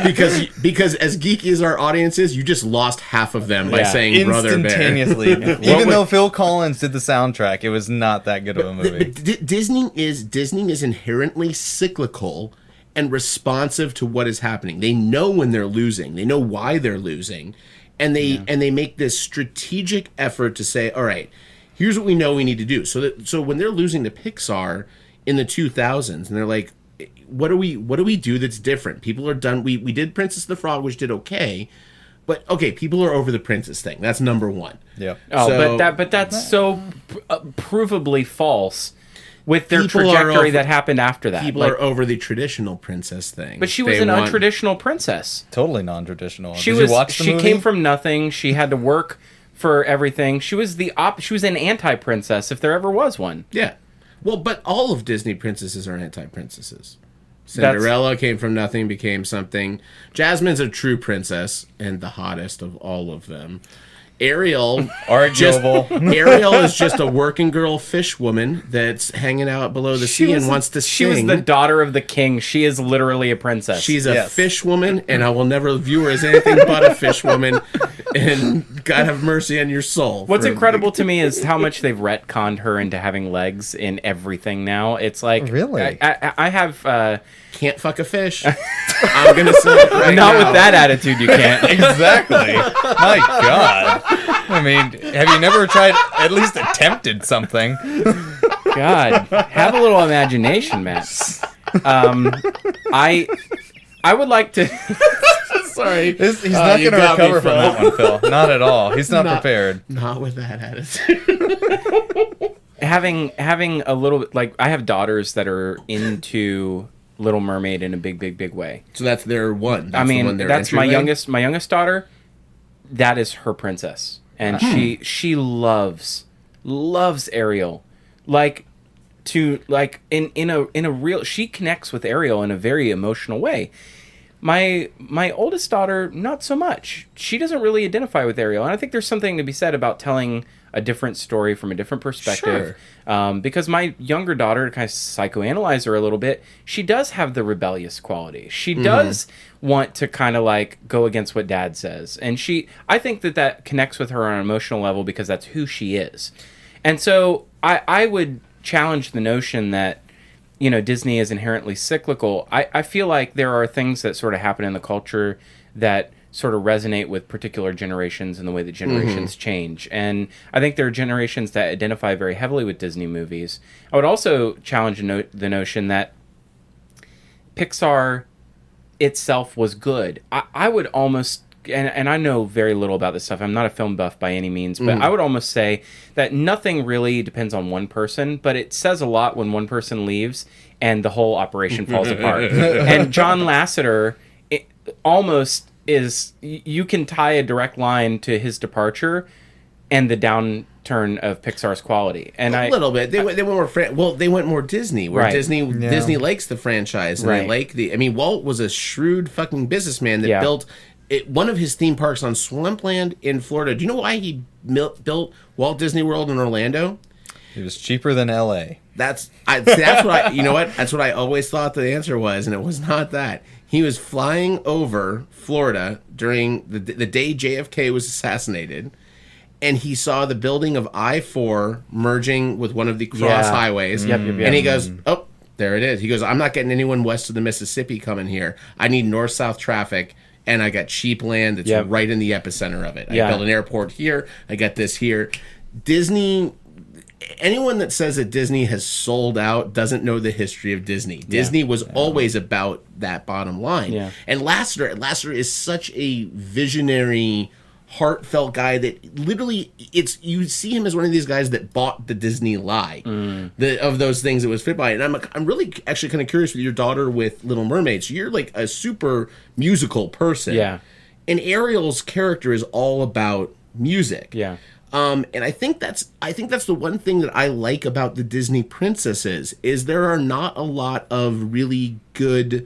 because as geeky as our audience is, you just lost half of them by saying Brother Bear. Instantaneously. Even though Phil Collins did the soundtrack, it was not that good of a movie. Disney is inherently cyclical and responsive to what is happening. They know when they're losing. They know why they're losing. And they make this strategic effort to say, all right, here's what we know we need to do. So when they're losing to Pixar in the 2000s, and they're like, what do we do that's different? People are done. We did Princess and the Frog, which did okay. But okay, people are over the princess thing. That's number one. Yeah. Oh, but that's so provably false. with their trajectory that happened after that. People are over the traditional princess thing. But she was an untraditional princess. Totally non-traditional. She came from nothing. She had to work for everything. She was she was an anti-princess if there ever was one. Yeah. Well, but all of Disney princesses are anti-princesses. Cinderella came from nothing, became something. Jasmine's a true princess and the hottest of all of them. Ariel, Ariel is just a working girl fish woman that's hanging out below the sea and wants to sing. She was the daughter of the king. She is literally a princess. She's a fish woman, and I will never view her as anything but a fish woman. And God have mercy on your soul. What's incredible to me is how much they've retconned her into having legs in everything now. It's like really, I have can't fuck a fish. I'm gonna say it right not now. with that attitude. You can't. Exactly. My God. I mean, have you never tried, at least attempted something? God, have a little imagination, Matt. I would like to. Sorry, he's not going to recover from that one, Phil. Not at all. He's not prepared. Not with that attitude. having a little bit, like, I have daughters that are into Little Mermaid in a big way. So that's their one. That's that's my youngest daughter. That is her princess, and she loves Ariel, in a real. She connects with Ariel in a very emotional way. My oldest daughter, not so much. She doesn't really identify with Ariel, and I think there's something to be said about telling a different story from a different perspective. Sure. Because my younger daughter, to kind of psychoanalyze her a little bit, she does have the rebellious quality. She does want to kind of like go against what Dad says, and I think that connects with her on an emotional level because that's who she is. And so I would challenge the notion that, you know, Disney is inherently cyclical. I feel like there are things that sort of happen in the culture that sort of resonate with particular generations and the way that generations change. And I think there are generations that identify very heavily with Disney movies. I would also challenge the notion that Pixar itself was good. I would almost, and I know very little about this stuff. I'm not a film buff by any means, but I would almost say that nothing really depends on one person, but it says a lot when one person leaves and the whole operation falls apart. And John Lasseter almost is, you can tie a direct line to his departure and the downturn of Pixar's quality. And a little bit. They went more they went more Disney, where Disney likes the franchise and they like Walt was a shrewd fucking businessman that built one of his theme parks on Swampland in Florida. Do you know why he built Walt Disney World in Orlando? It was cheaper than LA. That's what you know what? That's what I always thought the answer was, and it was not that. He was flying over Florida during the day JFK was assassinated, and he saw the building of I-4 merging with one of the cross highways. And he goes, oh, there it is. He goes, I'm not getting anyone west of the Mississippi coming here. I need north-south traffic, and I got cheap land that's right in the epicenter of it. I built an airport here. I got this here. Disney... Anyone that says that Disney has sold out doesn't know the history of Disney. Disney was always about that bottom line. Yeah. And Lasseter is such a visionary, heartfelt guy that literally you see him as one of these guys that bought the Disney lie of those things that was fit by it. And I'm really actually kind of curious with your daughter with Little Mermaid. So you're like a super musical person. Yeah. And Ariel's character is all about music. Yeah. And I think that's the one thing that I like about the Disney princesses is there are not a lot of really good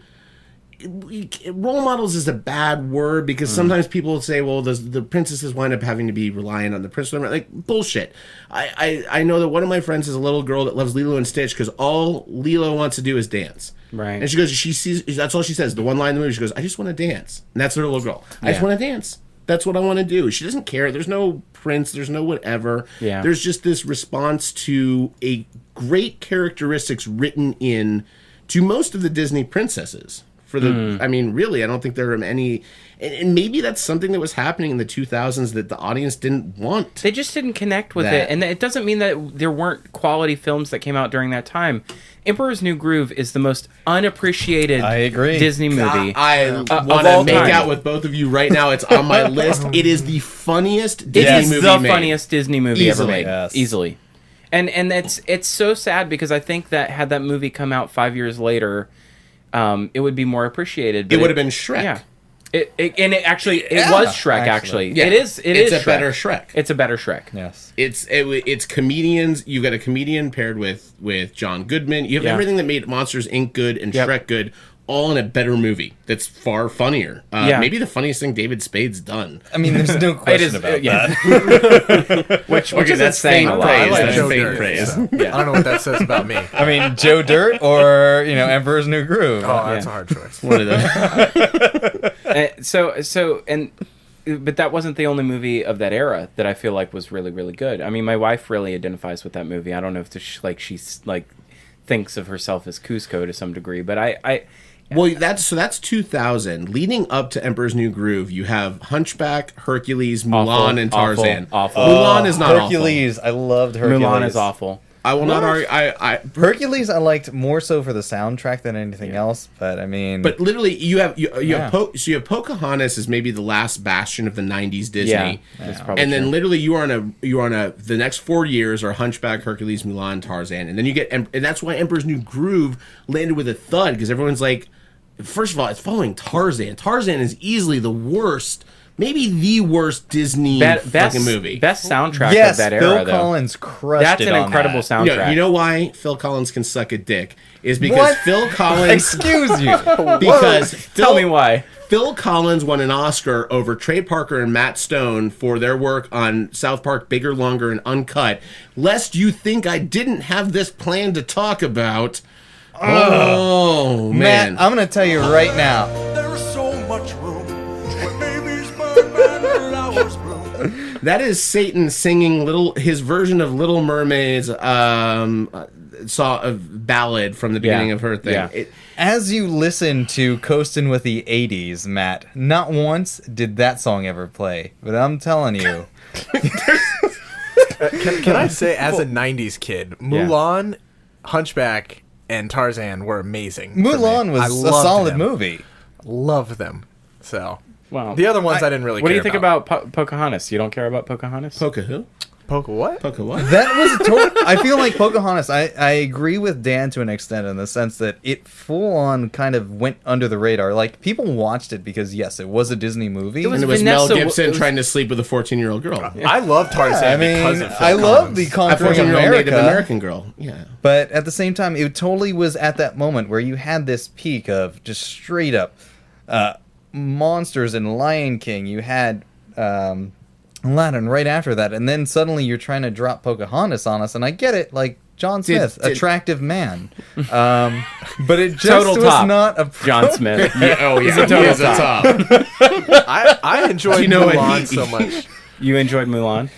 role models is a bad word because sometimes people say, well, the princesses wind up having to be reliant on the prince. Like, bullshit. I know that one of my friends is a little girl that loves Lilo and Stitch because all Lilo wants to do is dance. Right. And she goes, that's all she says. The one line in the movie, she goes, I just want to dance. And that's her little girl. I just want to dance. That's what I want to do. She doesn't care. There's no prince. There's no whatever. Yeah. There's just this response to a great characteristics written in to most of the Disney princesses. For the, I mean, really, I don't think there are any, and maybe that's something that was happening in the 2000s that the audience didn't want. They just didn't connect with it, and it doesn't mean that there weren't quality films that came out during that time. Emperor's New Groove is the most unappreciated Disney movie. I want to make out with both of you right now. It's on my list. It is the funniest Disney movie made. It is the funniest Disney movie ever made. Yes. Easily. And it's so sad because I think that had that movie come out 5 years later, it would be more appreciated. It would have been Shrek. Yeah. It was Shrek. Actually, Yeah. it's a Shrek. better Shrek. It's a better Shrek. Yes. It's comedians. You've got a comedian paired with John Goodman. You have everything that made Monsters Inc. good and Shrek good, all in a better movie that's far funnier. Maybe the funniest thing David Spade's done. I mean, there's no question about that. Which that's saying a lot. I like That's Joe fake Dirt, praise. so. I don't know what that says about me. I mean, Joe Dirt or Emperor's New Groove. Oh, that's a hard choice. One of those. But that wasn't the only movie of that era that I feel like was really, really good. I mean, my wife really identifies with that movie. I don't know if she's thinks of herself as Cusco to some degree, but Well, that's 2000. Leading up to Emperor's New Groove, you have Hunchback, Hercules, Mulan, and Tarzan. Awful. Mulan is not Hercules. I loved Hercules. Mulan is awful. I will not argue. Hercules I liked more so for the soundtrack than anything else, but I mean... But literally, you have Pocahontas is maybe the last bastion of the 90s Disney. Yeah, that's probably and then true. literally you are on the next 4 years are Hunchback, Hercules, Mulan, Tarzan. And then you get, and that's why Emperor's New Groove landed with a thud, because everyone's like, first of all, it's following Tarzan. Tarzan is easily the worst, maybe the worst Disney fucking movie. Best soundtrack yes, of that Phil era, though. Collins crushed That's it an on incredible that. soundtrack. You know why Phil Collins can suck a dick? Is because What? Phil Collins... Excuse you. Because Tell me why. Phil Collins won an Oscar over Trey Parker and Matt Stone for their work on South Park Bigger, Longer, and Uncut. Lest you think I didn't have this plan to talk about... Oh, man. Matt, I'm going to tell you right now. There is so much room where babies burn and flowers bloom. That is Satan singing his version of Little Mermaid's ballad from the beginning of her thing. Yeah. As you listen to Coastin' with the 80s, Matt, not once did that song ever play. But I'm telling you. Can I say, as a 90s kid, Mulan, Hunchback, and Tarzan were amazing. Mulan was a solid movie. Loved them. So, Wow. the other ones I didn't really care What do you think about. Pocahontas? You don't care about Pocahontas? Poca who? Poca what? Poca what? That was a total... I feel like Pocahontas, I agree with Dan to an extent in the sense that it full-on kind of went under the radar. Like, people watched it because, yes, it was a Disney movie. And it was Mel Gibson trying to sleep with a 14-year-old girl. I love Tarzan because of Phil I love Collins. the A Conquering 14-year-old America. Native American girl. Yeah. But at the same time, it totally was at that moment where you had this peak of just straight up monsters and Lion King. You had Aladdin right after that, and then suddenly you're trying to drop Pocahontas on us, and I get it, like John Smith, attractive man, but it just Total was top. not a John Smith. He's a total top. I enjoyed Mulan so much. You enjoyed Mulan?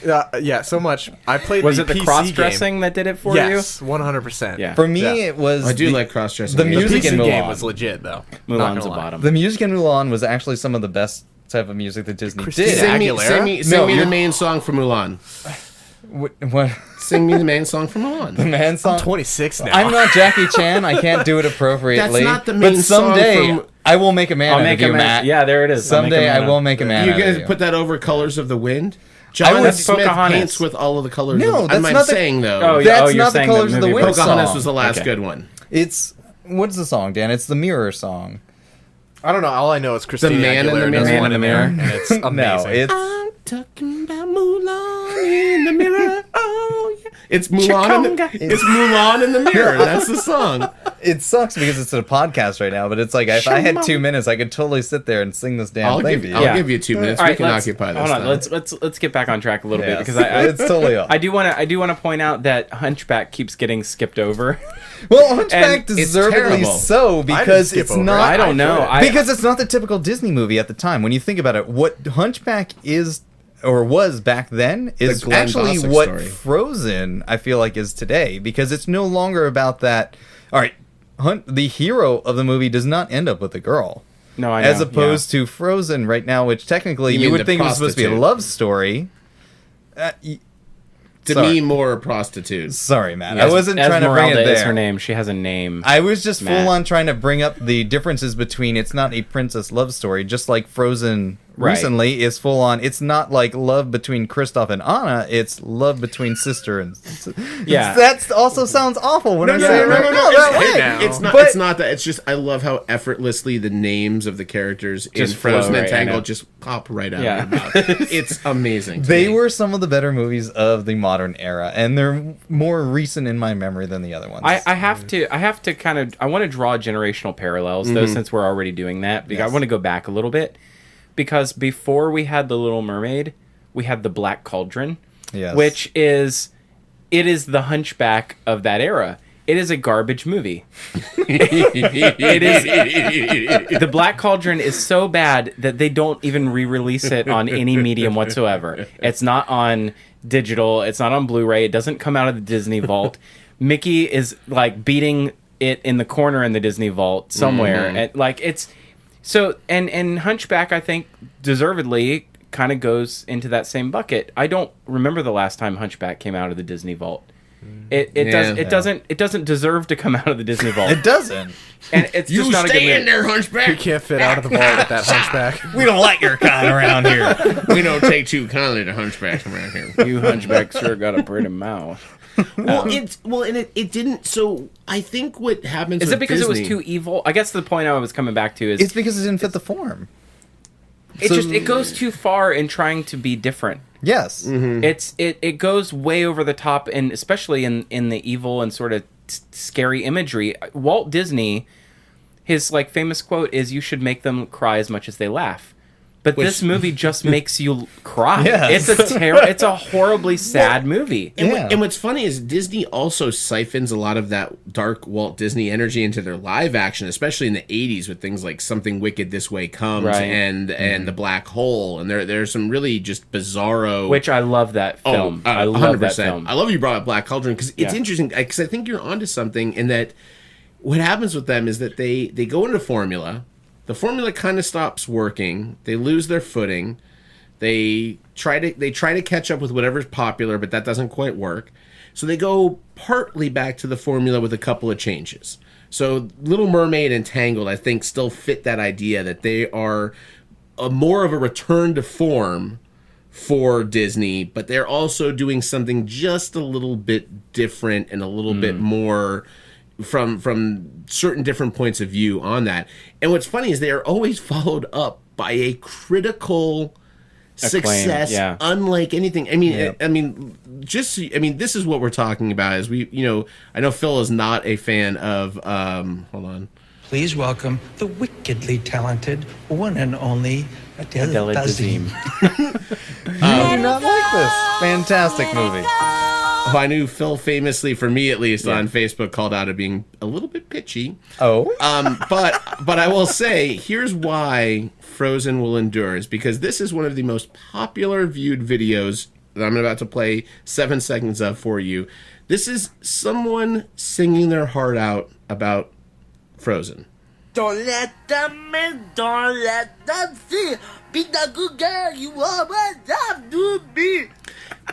Yeah, so much. I played Was the it the PC cross-dressing game. that did it for Yes, 100%. Yeah. For me, it was. I do like cross-dressing. The The music PC in game Mulan was legit, though. you? Not Mulan's gonna a lie. bottom. The music in Mulan was actually some of the best type of music that Disney Christina did. Sing me No, the main song from Mulan. What? Sing me the main song from Mulan. The man song. I'm 26 now. I'm not Jackie Chan. I can't do it appropriately. That's not the main but someday song from- I will make a man I'll out make of you, a man. Matt. Yeah, there it is. I'll make a Someday man I will out. make a man You out of guys you. put that over Colors of the Wind? I John would- Smith Pocahontas. paints with all of the colors. No, of, that's I'm not the- saying though. Oh, yeah. That's you're not the saying Colors of the movie Wind Pocahontas song. was the last Okay. good one. It's what's the song, Dan? It's the Mirror song. I don't know. All I know is Christina Man in the Aguilera Mirror. does Man one in the there, Mirror. and it's amazing. No, it's I'm talking about Mulan in the mirror. Oh yeah. It's Mulan in the, it's Mulan in the mirror. That's the song. it sucks because it's a podcast right now. But it's like if I had 2 minutes, I could totally sit there and sing this damn thing to you. I'll give you 2 minutes. All We right, can let's- occupy this. Hold on, time. let's get back on track a little bit Yes, because I it's totally off. I do want to point out that Hunchback keeps getting skipped over. Well, Hunchback And it's deservedly terrible. so because skip it's over it. not. I don't know. Because it's not the typical Disney movie at the time. When you think about it, what Hunchback is or was back then is Glenn actually Bossick what story. Frozen I feel like is today, because it's no longer about that. All right, the hero of the movie does not end up with a girl. No, I know. As opposed to Frozen right now, which technically You you mean would the think was supposed to be a prostitute. love story. To sorry. me, more a prostitute. Sorry, Matt. I wasn't trying to bring it Esmeralda there. is her name. She has a name. I was just Matt. full on trying to bring up the differences between it's not a princess love story, just like Frozen recently is full on. It's not like love between Kristoff and Anna. It's love between sister and. Yeah, that also sounds awful when I say it right now. It's not. It's not that. It's just I love how effortlessly the names of the characters Just in Frozen flow and right Tangled out. just pop right out Yeah. of your mouth. It's amazing. They were some of the better movies of the modern era, and they're more recent in my memory than the other ones. I have to kind of I want to draw generational parallels though, since we're already doing that. Because I want to go back a little bit, because before we had the Little Mermaid, we had the Black Cauldron, which is the Hunchback of that era. It is a garbage movie. It is. The Black Cauldron is so bad that they don't even re-release it on any medium whatsoever. It's not on digital. It's not on Blu-ray. It doesn't come out of the Disney vault. Mickey is like beating it in the corner in the Disney vault somewhere. And, like it's so. And Hunchback, I think, deservedly kind of goes into that same bucket. I don't remember the last time Hunchback came out of the Disney vault. It doesn't deserve to come out of the Disney vault. It doesn't. And it's just not a good stay in movie. there, Hunchback. You can't fit out of the vault with that Hunchback. We don't like your kind around here. We don't take too kindly to Hunchbacks around here. You Hunchback sure got a pretty mouth. It didn't. So I think what happens Is with it because Disney, it was too evil? I guess the point I was coming back to is It's because it didn't fit the form. it goes too far in trying to be different. Yes. It goes way over the top, and especially in the evil and sort of scary imagery. Walt Disney, his like famous quote is, "You should make them cry as much as they laugh." But this movie just makes you cry. Yes. It's a horribly sad movie. And what's funny is Disney also siphons a lot of that dark Walt Disney energy into their live action, especially in the 80s with things like Something Wicked This Way Comes and The Black Hole. And there's some really just bizarro... Which I love that film. I love that film. I love you brought up Black Cauldron because it's interesting, because I think you're onto something in that what happens with them is that they go into formula. The formula kind of stops working. They lose their footing. They try to catch up with whatever's popular, but that doesn't quite work. So they go partly back to the formula with a couple of changes. So Little Mermaid and Tangled, I think, still fit that idea that they are more of a return to form for Disney, but they're also doing something just a little bit different and a little bit more from certain different points of view on that. And what's funny is they are always followed up by a critical success, unlike anything. I mean, this is what we're talking about. Is I know Phil is not a fan of. Hold on. Please welcome the wickedly talented one and only Adele Dazeem. You do not like this fantastic movie. Oh, I knew Phil famously, for me at least, on Facebook called out of being a little bit pitchy. Oh. But I will say, here's why Frozen will endure, is because this is one of the most popular viewed videos that I'm about to play 7 seconds of for you. This is someone singing their heart out about Frozen. Don't let them in, don't let them see. Be the good girl you always have to be.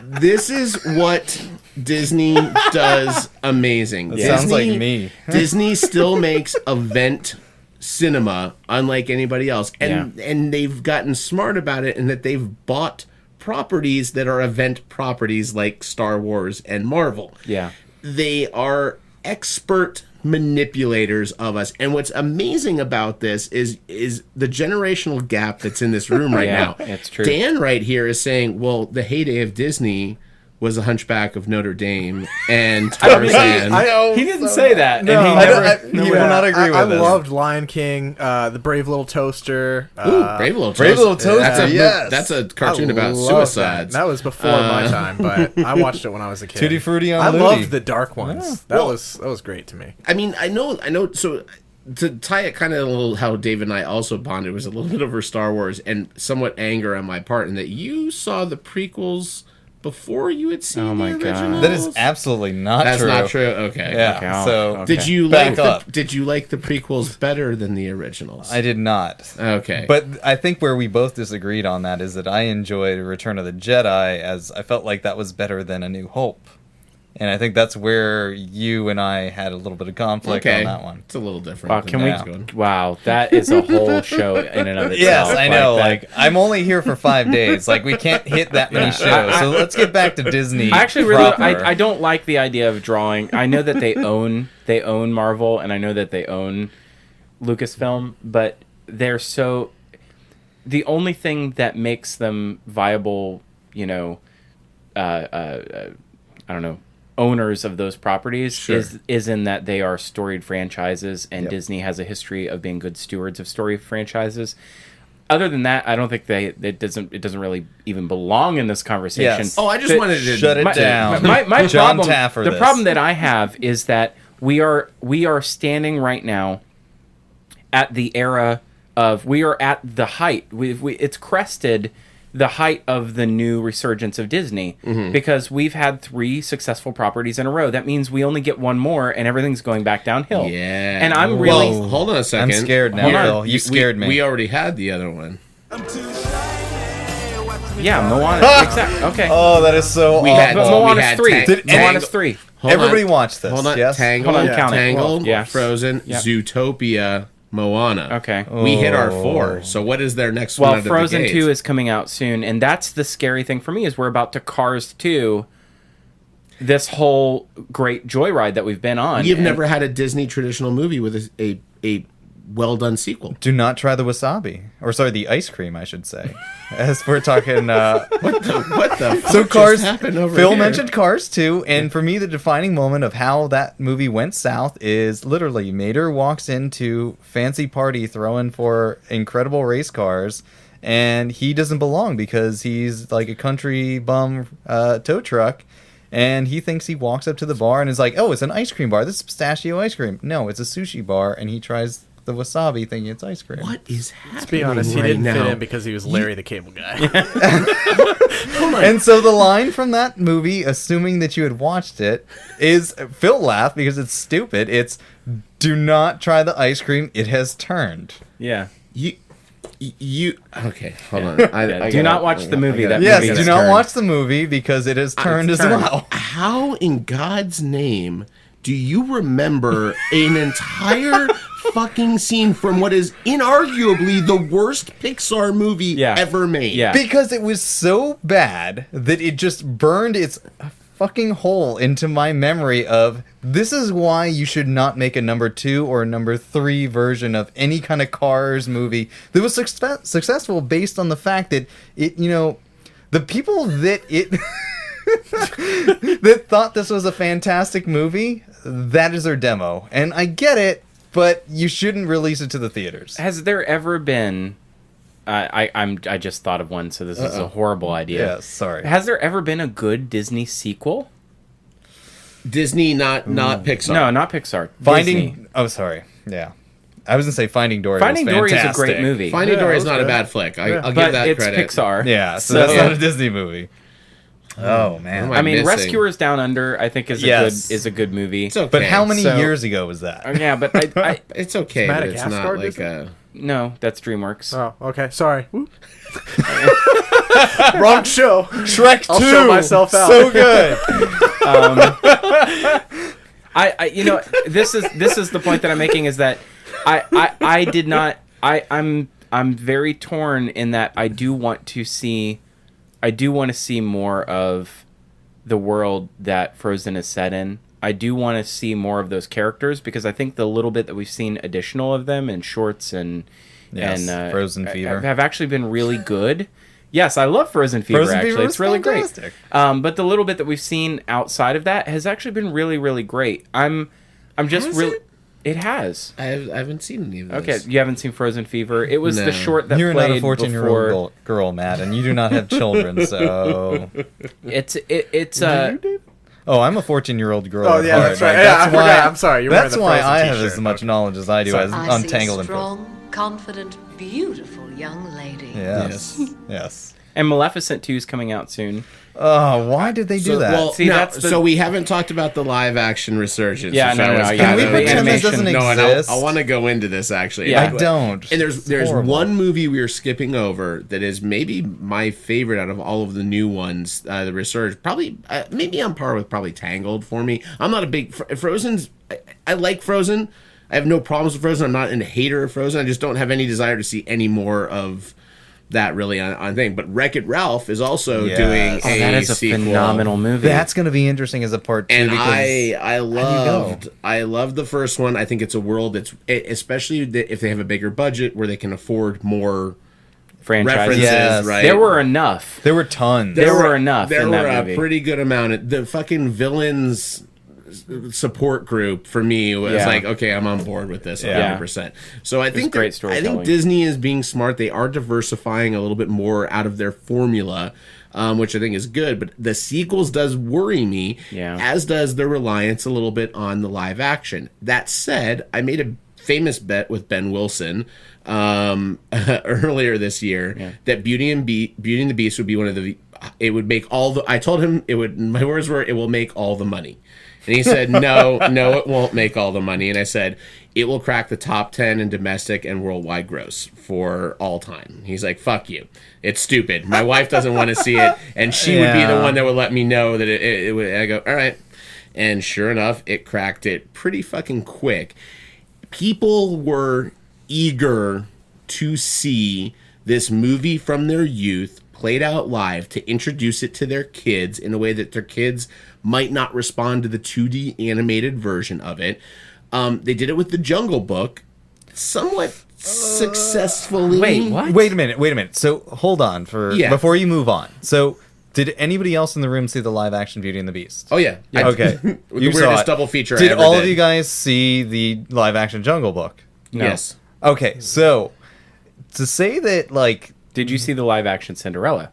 This is what Disney does amazing. That sounds like me. Disney still makes event cinema unlike anybody else. And they've gotten smart about it in that they've bought properties that are event properties like Star Wars and Marvel. Yeah. They are expert manipulators of us. And what's amazing about this is the generational gap that's in this room right now. It's true. Dan right here is saying, well, the heyday of Disney was The Hunchback of Notre Dame and Tarzan. He didn't say that. No, and he will not agree with I this. loved Lion King, The Brave Little Toaster. Ooh, Brave Little Toaster. Brave Little Toaster, That's that's a cartoon about suicides. That was before my time, but I watched it when I was a kid. Tutti Frutti on I Ludi. loved the dark ones. Yeah. That was great to me. I mean, I know. So to tie it kind of a little, how David and I also bonded was a little bit over Star Wars and somewhat anger on my part in that you saw the prequels before you had seen the originals. That is absolutely not true. That's not true. Okay. Yeah. Okay. So Okay. Did you Back like up. did you like the prequels better than the originals? I did not. Okay. But I think where we both disagreed on that is that I enjoyed Return of the Jedi, as I felt like that was better than A New Hope. And I think that's where you and I had a little bit of conflict on that one. It's a little different. Wow, wow, that is a whole show in and of itself. Yes, I know. Like, I'm only here for 5 days. Like, we can't hit that many shows. So let's get back to Disney. I actually really, I don't like the idea of drawing. I know that they own Marvel, and I know that they own Lucasfilm, but they're so. The only thing that makes them viable, I don't know, owners of those properties is in that they are storied franchises, and Disney has a history of being good stewards of storied franchises. Other than that, I don't think it doesn't really even belong in this conversation. Yes. Oh, I just wanted to shut it down. My John problem, Taffer the this. problem that I have is that we are standing right now at the era of, we are at the height. It's crested the height of the new resurgence of Disney, because we've had 3 successful properties in a row. That means we only get one more, and everything's going back downhill. Yeah. And I'm really... Well, hold on a second. I'm scared now, Bill. You scared me. We already had the other one. Yeah, Moana. Exactly. Okay. Oh, that is so We awful. had Moana's 3. Moana's 3. Everybody watched this. Hold on. Yes? Tangled, Hold on, count it. Tangled, Yes. Frozen, Yep. Zootopia, Moana. Okay. We hit our 4. So what is their next one? Well, out of the Frozen gates? 2 is coming out soon, and that's the scary thing for me, is we're about to Cars 2, this whole great joyride that we've been on. You've never had a Disney traditional movie with a well-done sequel. Do not try the wasabi. Or sorry, the ice cream, I should say. As we're talking... What the fuck So Cars, just happened over Phil here? mentioned Cars 2, and for me the defining moment of how that movie went south is literally Mater walks into fancy party throwing for incredible race cars, and he doesn't belong because he's like a country bum tow truck, and he thinks he walks up to the bar and is like, oh, it's an ice cream bar. This is pistachio ice cream. No, it's a sushi bar, and he tries the wasabi thinking it's ice cream. What is happening? Let's be honest, he right didn't now? fit in because he was Larry the Cable Guy. And so the line from that movie, assuming that you had watched it, is Phil laughed because it's stupid. It's do not try the ice cream. It has turned. Yeah. You okay? Hold on. Do not watch the movie. Yes, do not watch the movie because it has turned as well. How in God's name do you remember an entire fucking scene from what is inarguably the worst Pixar movie ever made? Yeah. Because it was so bad that it just burned its fucking hole into my memory of this is why you should not make a number 2 or a number 3 version of any kind of Cars movie that was successful based on the fact that it, the people that it that thought this was a fantastic movie, that is their demo. And I get it, but you shouldn't release it to the theaters. Has there ever been... I just thought of one, so this is a horrible idea. Yeah, sorry. Has there ever been a good Disney sequel? Disney, not Pixar. No, not Pixar. Finding... Disney. Oh, sorry. Yeah. I was going to say Finding Dory Finding was Dory fantastic. is a great movie. Finding Dory is not a bad flick. I'll give But that it's credit. Pixar. Yeah, so that's not a Disney movie. Oh, man. I mean, Rescuers Down Under, I think, is a good movie. It's okay. But how many years ago was that? Yeah, but I it's okay. But it's not like a... No, that's DreamWorks. Oh, okay. Sorry. Wrong show. Shrek 2. I'll show myself out. So good. This is the point that I'm making, is that I did not. I'm very torn in that I do want to see more of the world that Frozen is set in. I do want to see more of those characters, because I think the little bit that we've seen additional of them in shorts and Frozen Fever have actually been really good. Yes, I love Frozen Fever. It's really fantastic. great. But the little bit that we've seen outside of that has actually been really, really great. I'm just really. It has. I haven't seen any of Okay, this. you haven't seen Frozen Fever. It was the short that You're played not a 14-year-old girl, Matt, and you do not have children, so it's Oh, I'm a 14-year-old girl. Oh, yeah, that's right. That's I forgot. I'm sorry. You're that's wearing why the Frozen I have t-shirt. as much knowledge as I do as I Untangled see a and Frozen. strong, confident, beautiful young lady. Yes. And Maleficent 2 is coming out soon. Oh, why did they do that? Well, See, so we haven't talked about the live action resurgence. Yeah, which no, I was no, Can we kind of- pretend this doesn't and exist? I want to go into this actually. Yeah. I don't. And there's horrible. one movie we are skipping over that is maybe my favorite out of all of the new ones. The Resurge, probably maybe on par with probably Tangled for me. I'm not a big Frozen's. I like Frozen. I have no problems with Frozen. I'm not a hater of Frozen. I just don't have any desire to see any more of that really on thing. But Wreck-It Ralph is also doing a that is a sequel. phenomenal movie. That's going to be interesting as a part 2. And because I loved the first one. I think it's a world that's, especially if they have a bigger budget where they can afford more franchises. references, Yes. right? There were enough. There were tons. There were enough There in were that a movie. pretty good amount. The fucking villains support group for me was Yeah. like, okay, I'm on board with this 100%. So I think great I storytelling. think Disney is being smart. They are diversifying a little bit more out of their formula, which I think is good. But the sequels does worry me, as does their reliance a little bit on the live action. That said, I made a famous bet with Ben Wilson earlier this year that Beauty and the Beast would be one of the. It would make all the. I told him it would. My words were, it will make all the money. And he said, no, it won't make all the money. And I said, it will crack the top 10 in domestic and worldwide gross for all time. He's like, fuck you. It's stupid. My wife doesn't want to see it. And she would be the one that would let me know that it would. I go, all right. And sure enough, it cracked it pretty fucking quick. People were eager to see this movie from their youth played out live, to introduce it to their kids in a way that their kids might not respond to the 2D animated version of it. They did it with The Jungle Book, somewhat successfully. Wait, what? Wait a minute. So hold on before you move on. So did anybody else in the room see the live action Beauty and the Beast? Oh yeah. Okay. The weirdest double feature I ever Did all of you guys see the live action Jungle Book? No. Yes. Okay, so to say that, like, did you see the live action Cinderella?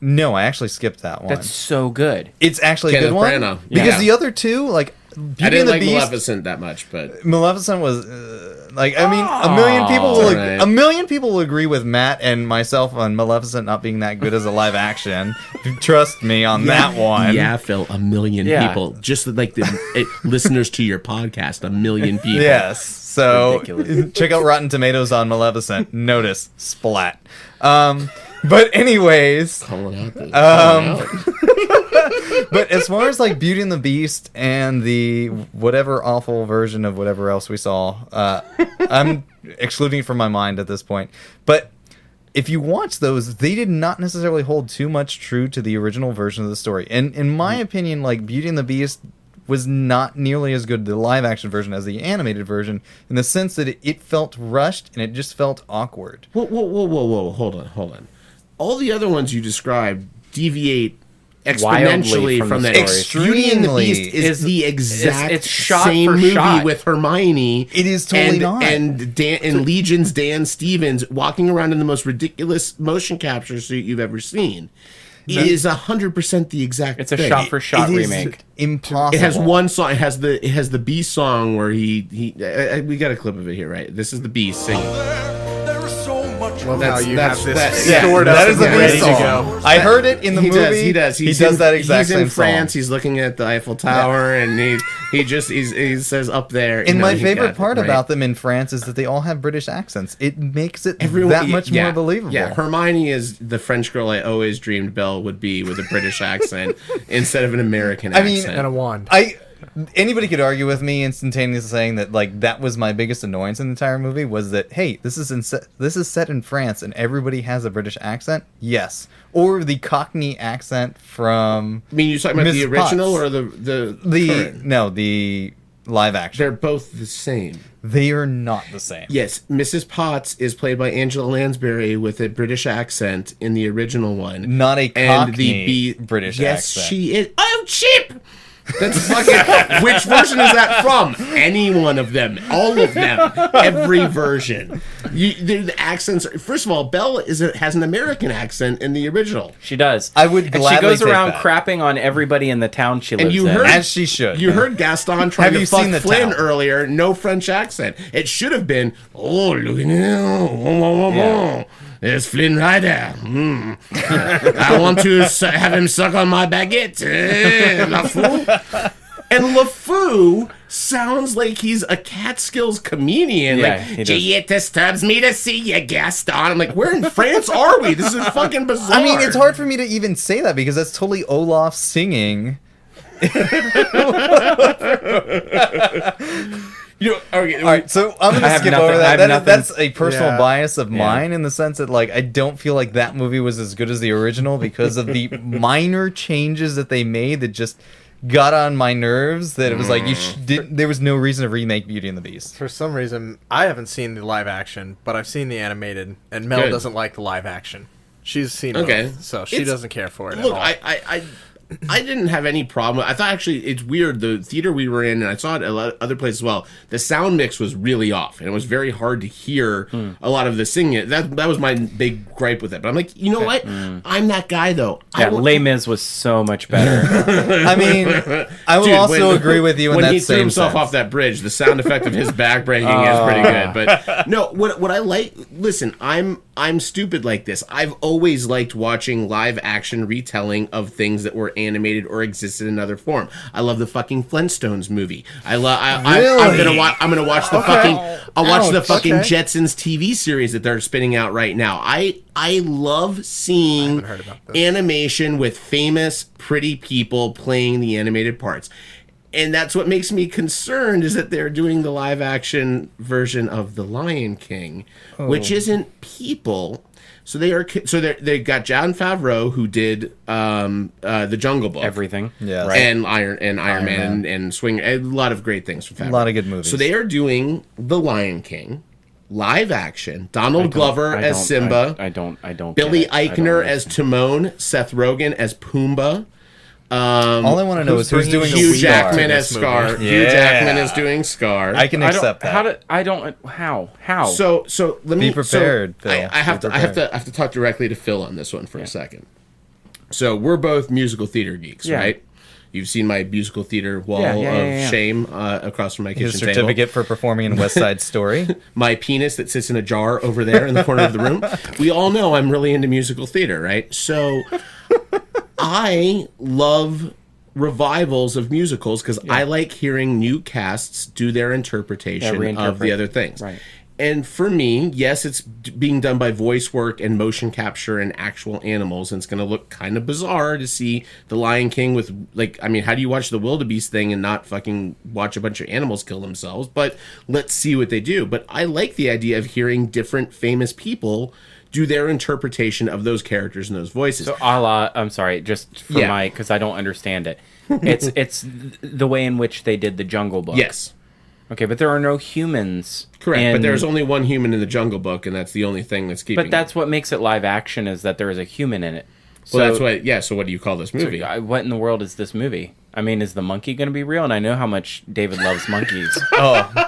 No, I actually skipped that one. That's so good. It's actually a Kenneth good one. Branagh. Because the other two, like, Beauty I didn't and the like Beast, Maleficent that much, but Maleficent was I mean, a million people will agree with Matt and myself on Maleficent not being that good as a live action. Trust me on that one. Yeah, Phil, a million people, just like the listeners to your podcast, a million people. Yes. So Ridiculous. check out Rotten Tomatoes on Maleficent. Notice splat. But anyways, calling out but as far as like Beauty and the Beast and the whatever awful version of whatever else we saw, I'm excluding it from my mind at this point. But if you watch those, they did not necessarily hold too much true to the original version of the story. And in my opinion, like Beauty and the Beast was not nearly as good the live action version as the animated version, in the sense that it felt rushed and it just felt awkward. Whoa, hold on. All the other ones you described deviate exponentially from that. Beauty and the Beast is the exact it's shot same for movie shot. with Hermione. It is totally not. And Legion's Dan Stevens walking around in the most ridiculous motion capture suit you've ever seen. It is 100% the exact It's a thing. shot for shot remake. Impossible. It has one song. It has the Beast song where we got a clip of it here, right? This is the Beast singing. Well, that's stored up that is the and ready Beast to song. go. I heard it in the movie. He does. He does that exact He's same in France. song. He's looking at the Eiffel Tower, and he says up there. And my favorite part about them in France is that they all have British accents. It makes it that much more believable. Yeah, Hermione is the French girl I always dreamed Belle would be with a British accent instead of an American accent. And a wand. Anybody could argue with me instantaneously saying that like that was my biggest annoyance in the entire movie was that, hey, this is set in France and everybody has a British accent. Yes, or the Cockney accent from. I mean, you're talking about Mrs. the original Potts. or the live action. They're both the same. They are not the same. Yes, Mrs. Potts is played by Angela Lansbury with a British accent in the original one. Not a Cockney British accent. Yes, she is. Oh, cheap! That's fucking. Which version is that from? Any one of them. All of them. Every version. The accents. First of all, Belle has an American accent in the original. She does. I would and gladly she goes take around that. crapping on everybody in the town she lives And you in. heard, as she should. You heard Gaston trying Have to you fuck seen the Flynn town? earlier. No French accent. It should have been. Oh, look at him. Yeah. there's Flynn Rider. I want to have him suck on my baguette. LeFou. And LeFou sounds like he's a Catskills comedian. Yeah, like, gee, it disturbs me to see you, Gaston. I'm like, where in France are we? This is fucking bizarre. I mean, it's hard for me to even say that because that's totally Olaf singing. Okay, all right, so I'm going to skip over that. That's a personal bias of mine in the sense that, like, I don't feel like that movie was as good as the original because of the minor changes that they made that just got on my nerves. That it was like there was no reason to remake Beauty and the Beast. For some reason, I haven't seen the live action, but I've seen the animated, and Mel doesn't like the live action. She's seen it, so she doesn't care for it at all. Look, I didn't have any problem. I thought actually it's weird. The theater we were in, and I saw it at other places as well, the sound mix was really off, and it was very hard to hear a lot of the singing. That was my big gripe with it. But I'm like, you know what? I'm that guy, though. Yeah, Les Mis was so much better. I mean, I will also agree with you in that same sense. When he threw himself off that bridge, the sound effect of his back breaking is pretty good. But no, what I like, listen, I'm stupid like this. I've always liked watching live action retelling of things that were animated or existed in another form. I love the fucking Flintstones movie. I'm gonna watch the fucking Jetsons TV series that they're spinning out right now. I love seeing animation with famous, pretty people playing the animated parts. And that's what makes me concerned is that they're doing the live action version of The Lion King, which isn't people. So they got Jon Favreau, who did the Jungle Book, everything, right? and Iron Man and Swing, a lot of great things from Favreau. A lot of good movies. So they are doing The Lion King live action. Donald Glover as Simba. I don't. Billy Eichner as Timon. Seth Rogen as Pumbaa. All I want to know is who's doing Hugh Jackman as Scar. Hugh Jackman is doing Scar. I can accept that. How? So let me be prepared. So Phil. I have to talk directly to Phil on this one for a second. So we're both musical theater geeks, right? You've seen my musical theater wall of shame across from my kitchen table. His certificate for performing in West Side Story. My penis that sits in a jar over there in the corner of the room. We all know I'm really into musical theater, right? So I love revivals of musicals because I like hearing new casts do their interpretation of the other things. Right. And for me, yes, it's being done by voice work and motion capture and actual animals, and it's going to look kind of bizarre to see The Lion King with, like, I mean, how do you watch the wildebeest thing and not fucking watch a bunch of animals kill themselves? But let's see what they do. But I like the idea of hearing different famous people do their interpretation of those characters and those voices. So I'm sorry, just for because I don't understand it. It's the way in which they did the Jungle Book. Yes. Okay, but there are no humans. Correct, but there's only one human in the Jungle Book, and that's the only thing that's keeping. But that's what makes it live action is that there is a human in it. So that's what. Yeah. So what do you call this movie? So, what in the world is this movie? I mean, is the monkey going to be real? And I know how much David loves monkeys.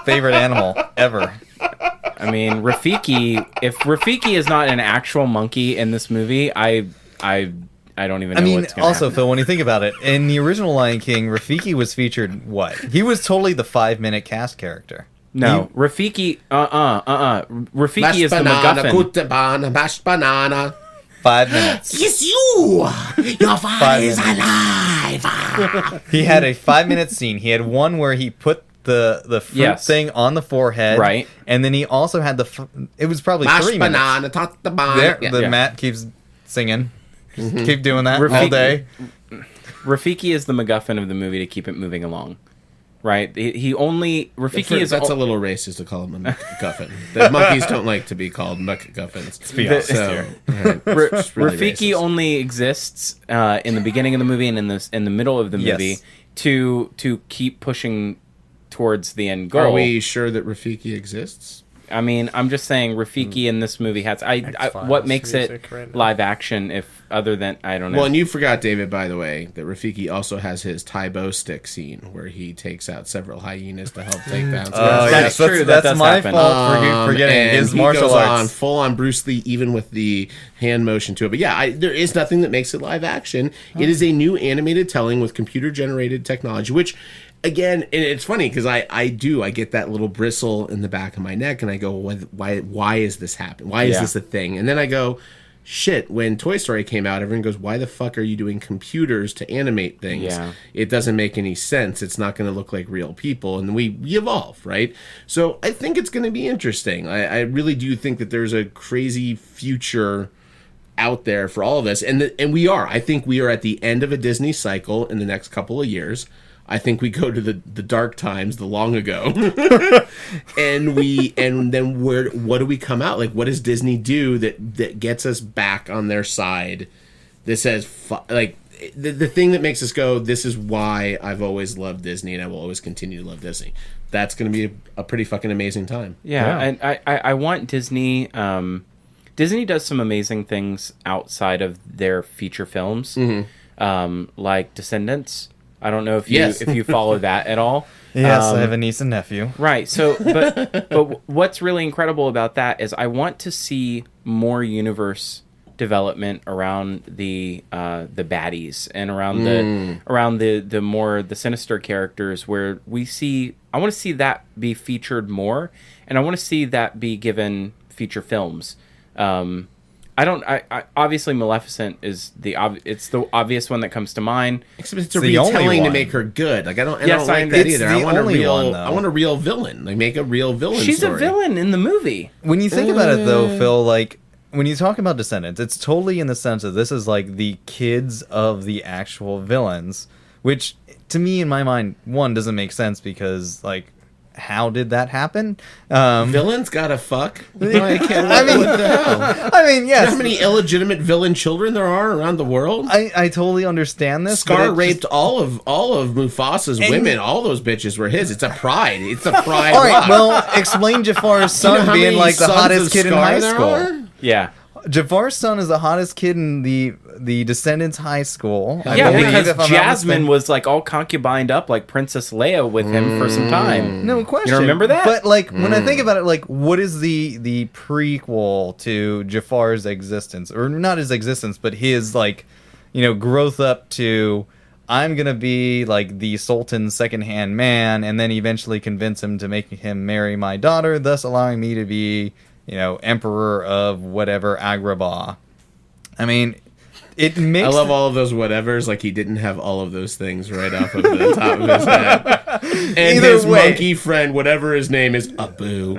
Favorite animal ever. I mean, Rafiki. If Rafiki is not an actual monkey in this movie, I don't even know what's going to also, happen. Phil, when you think about it, in the original Lion King, Rafiki was featured what? He was totally the 5-minute cast character. No, Rafiki, Rafiki is the MacGuffin. Mashed banana. 5 minutes. Yes, you! Your father is alive! He had a 5-minute scene. He had one where he put the fruit thing on the forehead. Right. And then he also had it was probably Mashed 3 banana, minutes. tot the banana. Matt keeps singing. Keep doing that all day. Rafiki is the MacGuffin of the movie to keep it moving along. Right? Rafiki is... That's a little racist to call him a MacGuffin. The monkeys don't like to be called MacGuffins. Rafiki only exists in the beginning of the movie and in the middle of the movie to keep pushing towards the end goal. Are we sure that Rafiki exists? I mean, I'm just saying Rafiki in this movie has... what makes it live action if other than... I don't know. Well, and you forgot, David, by the way, that Rafiki also has his Taibo stick scene where he takes out several hyenas to help take down... That's true. That's my fault for forgetting his martial arts. Full on Bruce Lee, even with the hand motion to it. But yeah, there is nothing that makes it live action. It is a new animated telling with computer-generated technology, which... again, and it's funny because I get that little bristle in the back of my neck, and I go, why is this happening? Why is this a thing? And then I go, shit, when Toy Story came out, everyone goes, why the fuck are you doing computers to animate things? Yeah. It doesn't make any sense. It's not going to look like real people. And we evolve, right? So I think it's going to be interesting. I really do think that there's a crazy future out there for all of us. And we are. I think we are at the end of a Disney cycle in the next couple of years. I think we go to the dark times, the long ago, and then what do we come out like? What does Disney do that gets us back on their side? That says like the thing that makes us go, this is why I've always loved Disney and I will always continue to love Disney. That's going to be a pretty fucking amazing time. Yeah. And I want Disney. Disney does some amazing things outside of their feature films, like Descendants. I don't know if you follow that at all. Yes, I have a niece and nephew. Right. So, but what's really incredible about that is I want to see more universe development around the baddies and around the more the sinister characters where I want to see that be featured more, and I want to see that be given feature films. I obviously Maleficent is the obvious one that comes to mind. Except it's a retelling to make her good. Like I don't like that either. I want a real villain. Like make a real villain. She's a villain in the movie. When you think about it, though, Phil, like when you talk about Descendants, it's totally in the sense of this is like the kids of the actual villains, which to me, in my mind, one doesn't make sense because like. How did that happen? Villains gotta fuck. What the hell? I mean, yes. You know how many illegitimate villain children there are around the world? I totally understand this. Scar raped all of Mufasa's women. All those bitches were his. It's a pride. It's a pride. All right, well, explain Jafar's son being like the hottest kid in high school. Yeah. Jafar's son is the hottest kid in the Descendants high school. Because Jasmine was like all concubined up like Princess Leia with him for some time. No question. You remember that? But like when I think about it, like what is the prequel to Jafar's existence, or not his existence, but his like growth up to I'm gonna be like the Sultan's second-hand man, and then eventually convince him to make him marry my daughter, thus allowing me to be. Emperor of whatever Agrabah. I mean, it makes... I love all of those whatevers, like he didn't have all of those things right off of the top of his head. And his monkey friend, whatever his name is, Abu.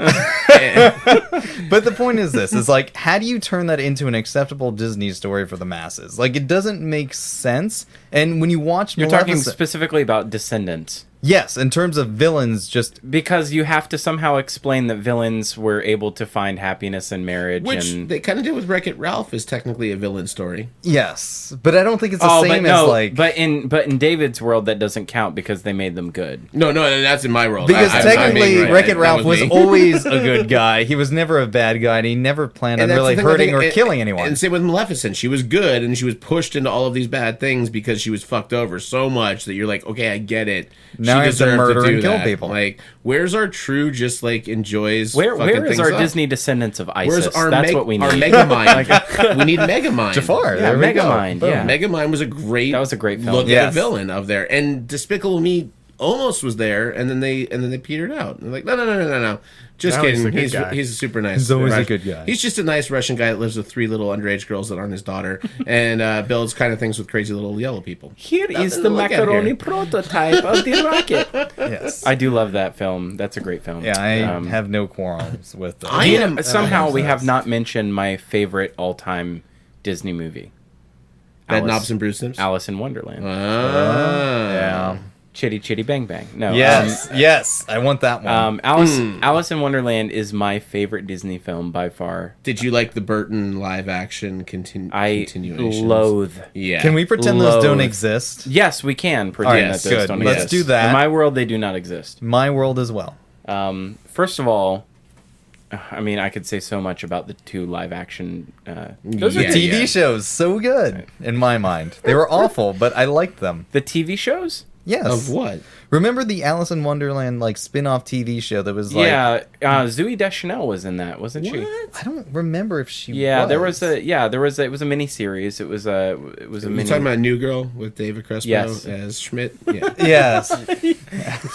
But the point is this, is like, how do you turn that into an acceptable Disney story for the masses? Like, it doesn't make sense. And when you watch You're talking specifically about Descendants. Yes, in terms of villains, just... Because you have to somehow explain that villains were able to find happiness in marriage. Which they kind of did with Wreck-It Ralph is technically a villain story. Yes, but I don't think it's the same as like... But in David's world, that doesn't count because they made them good. No, that's in my world. Because technically, Wreck-It Ralph was always a good guy. He was never a bad guy, and he never planned on really hurting or killing anyone. And same with Maleficent. She was good, and she was pushed into all of these bad things because she was fucked over so much that you're like, okay, I get it. Now I have to murder and kill people. Like, where's our true just like enjoys? Where is our Disney Descendants of ISIS? Where's our That's what we need. Our Megamind. We need Megamind. Jafar. Yeah, Megamind. Yeah, Megamind was a great. That was a great film. Look at the villain of there, and Despicable Me almost was there, and then they petered out. They're like, no. Just kidding. He's a super nice. He's always a good guy. He's just a nice Russian guy that lives with 3 little underage girls that aren't his daughter, and builds kind of things with crazy little yellow people. Here is the macaroni prototype of the rocket. Yes, I do love that film. That's a great film. Yeah, I have no quarrels with that. Somehow we have not mentioned my favorite all-time Disney movie. Knobs and Brewsters? Alice in Wonderland. Yeah. Chitty Chitty Bang Bang. No. Yes, I want that one. Alice in Wonderland is my favorite Disney film by far. Did you like the Burton live action continuations? I loathe. Yeah. Can we pretend those don't exist? Yes, we can pretend that those don't exist. Let's do that. In my world, they do not exist. My world as well. First of all, I mean, I could say so much about the 2 live action. Those are TV shows, so good in my mind. They were awful, but I liked them. The TV shows? Yes. Of what? Remember the Alice in Wonderland like spin-off TV show that was like... Yeah, Zooey Deschanel was in that, wasn't she? I don't remember if she was. It was a mini series. It was a mini... You talking about New Girl with David Crespo as Schmidt? Yeah. Yes.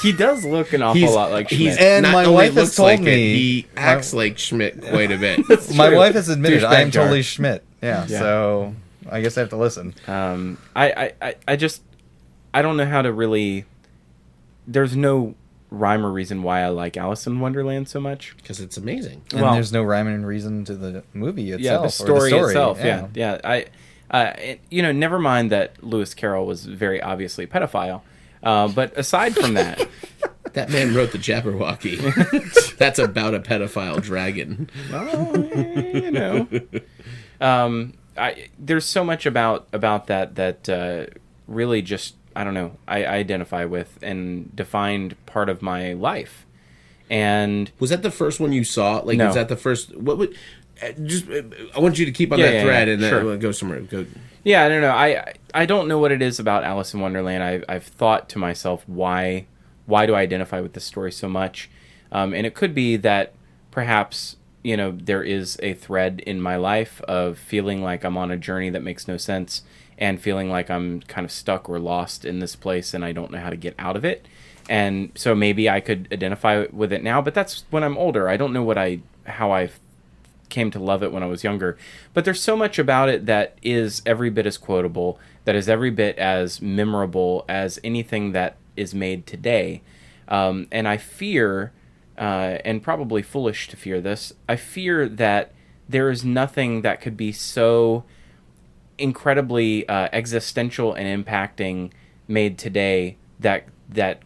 He does look an awful lot like Schmidt. And my wife has told me... he acts like Schmidt quite a bit. My wife has admitted I am totally Schmidt. Yeah, so I guess I have to listen. I don't know how to really... There's no rhyme or reason why I like Alice in Wonderland so much. Because it's amazing. And there's no rhyme and reason to the movie itself. Yeah, the story itself. Yeah. Never mind that Lewis Carroll was very obviously a pedophile. But aside from that... That man wrote the Jabberwocky. That's about a pedophile dragon. There's so much about that really just... I don't know, I identify with and defined part of my life. And was that the first one you saw? Like, no. Is that the first? What would? I want you to keep on that thread and then go somewhere. Go. Yeah, I don't know. I don't know what it is about Alice in Wonderland. I've thought to myself, why do I identify with this story so much? And it could be that perhaps there is a thread in my life of feeling like I'm on a journey that makes no sense. And feeling like I'm kind of stuck or lost in this place and I don't know how to get out of it. And so maybe I could identify with it now, but that's when I'm older. I don't know how I came to love it when I was younger. But there's so much about it that is every bit as quotable, that is every bit as memorable as anything that is made today. And I fear, and probably foolish to fear this, I fear that there is nothing that could be so... incredibly existential and impacting made today that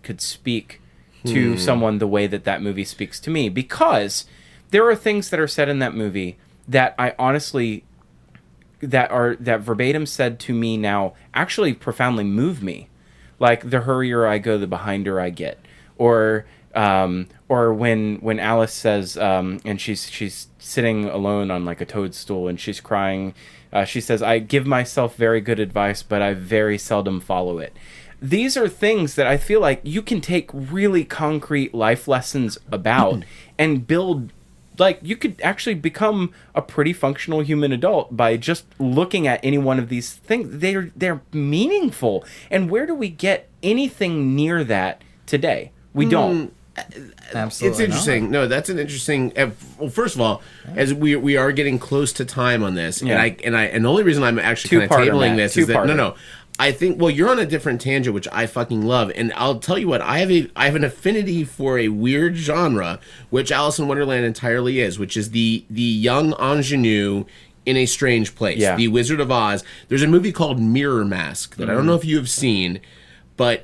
could speak to someone the way that movie speaks to me, because there are things that are said in that movie that I honestly that verbatim said to me now actually profoundly move me, like the hurrier I go the behinder I get, or when Alice says and she's sitting alone on like a toadstool and she's crying. She says, I give myself very good advice, but I very seldom follow it. These are things that I feel like you can take really concrete life lessons about and build, like you could actually become a pretty functional human adult by just looking at any one of these things. They're meaningful. And where do we get anything near that today? We don't. Absolutely. It's interesting. No, that's an interesting. Well, first of all, as we are getting close to time on this, and the only reason I'm actually kind of tabling this is that I think you're on a different tangent, which I fucking love, and I'll tell you what, I have an affinity for a weird genre, which Alice in Wonderland entirely is, which is the young ingenue in a strange place, the Wizard of Oz. There's a movie called Mirror Mask that I don't know if you have seen, but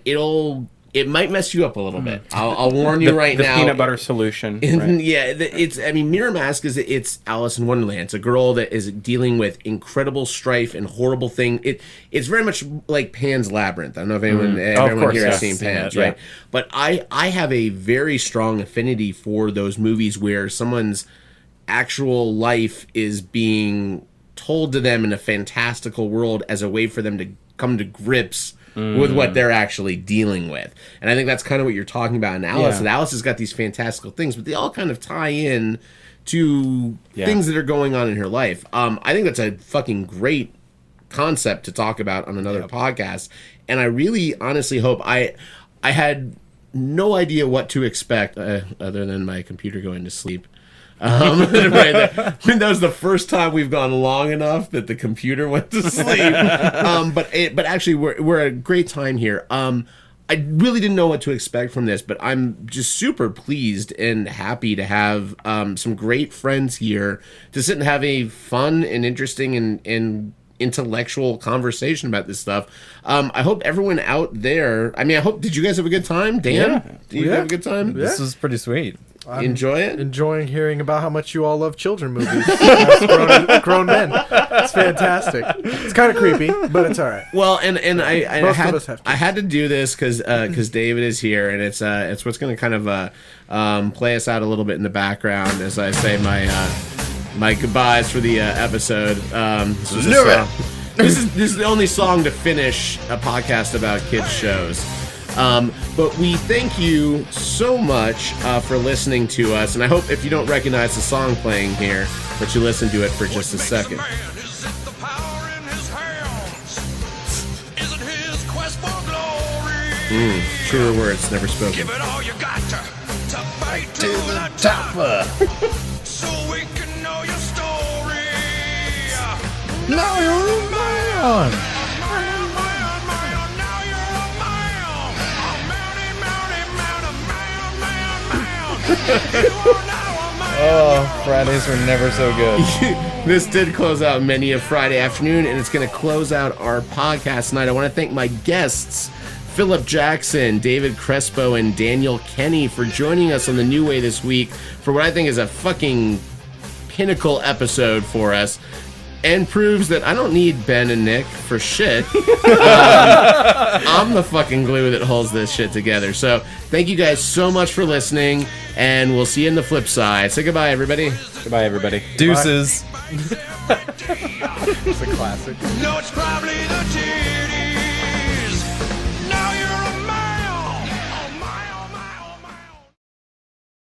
it might mess you up a little bit. I'll warn you now. The peanut butter solution. Right? Yeah, Mirror Mask it's Alice in Wonderland. It's a girl that is dealing with incredible strife and horrible thing. It's very much like Pan's Labyrinth. I don't know if everyone here has seen Pan's, right? Yeah. But I have a very strong affinity for those movies where someone's actual life is being told to them in a fantastical world as a way for them to come to grips with what they're actually dealing with. And I think that's kind of what you're talking about in Alice. And Alice has got these fantastical things, but they all kind of tie in to things that are going on in her life. I think that's a fucking great concept to talk about on another podcast. And I really honestly hope I had no idea what to expect other than my computer going to sleep. That was the first time we've gone long enough that the computer went to sleep. But actually, we're at a great time here. I really didn't know what to expect from this, but I'm just super pleased and happy to have some great friends here to sit and have a fun and interesting and intellectual conversation about this stuff. I hope everyone out there. Did you guys have a good time, Dan? Did you have a good time? This was pretty sweet. Enjoy it? Enjoying hearing about how much you all love children movies. As grown men. It's fantastic. It's kind of creepy, but it's all right. Well, and I had to do this because David is here, and it's what's going to kind of play us out a little bit in the background as I say my goodbyes for the episode. This is the only song to finish a podcast about kids shows. But we thank you so much for listening to us, and I hope if you don't recognize the song playing here, that you listen to it for just a second. Truer words never spoken. Give it all you got to fight to the top. So we can know your story. Now you're a man. Now you're a man. Oh, Fridays were never so good. This did close out many a Friday afternoon, and it's going to close out our podcast tonight. I want to thank my guests, Philip Jackson, David Crespo, and Daniel Kenny, for joining us on The New Way this week for what I think is a fucking pinnacle episode for us, and proves that I don't need Ben and Nick for shit. I'm the fucking glue that holds this shit together. So thank you guys so much for listening, and we'll see you in the flip side. Say goodbye, everybody. Goodbye, everybody. Deuces. It's a classic. No, it's probably the tears.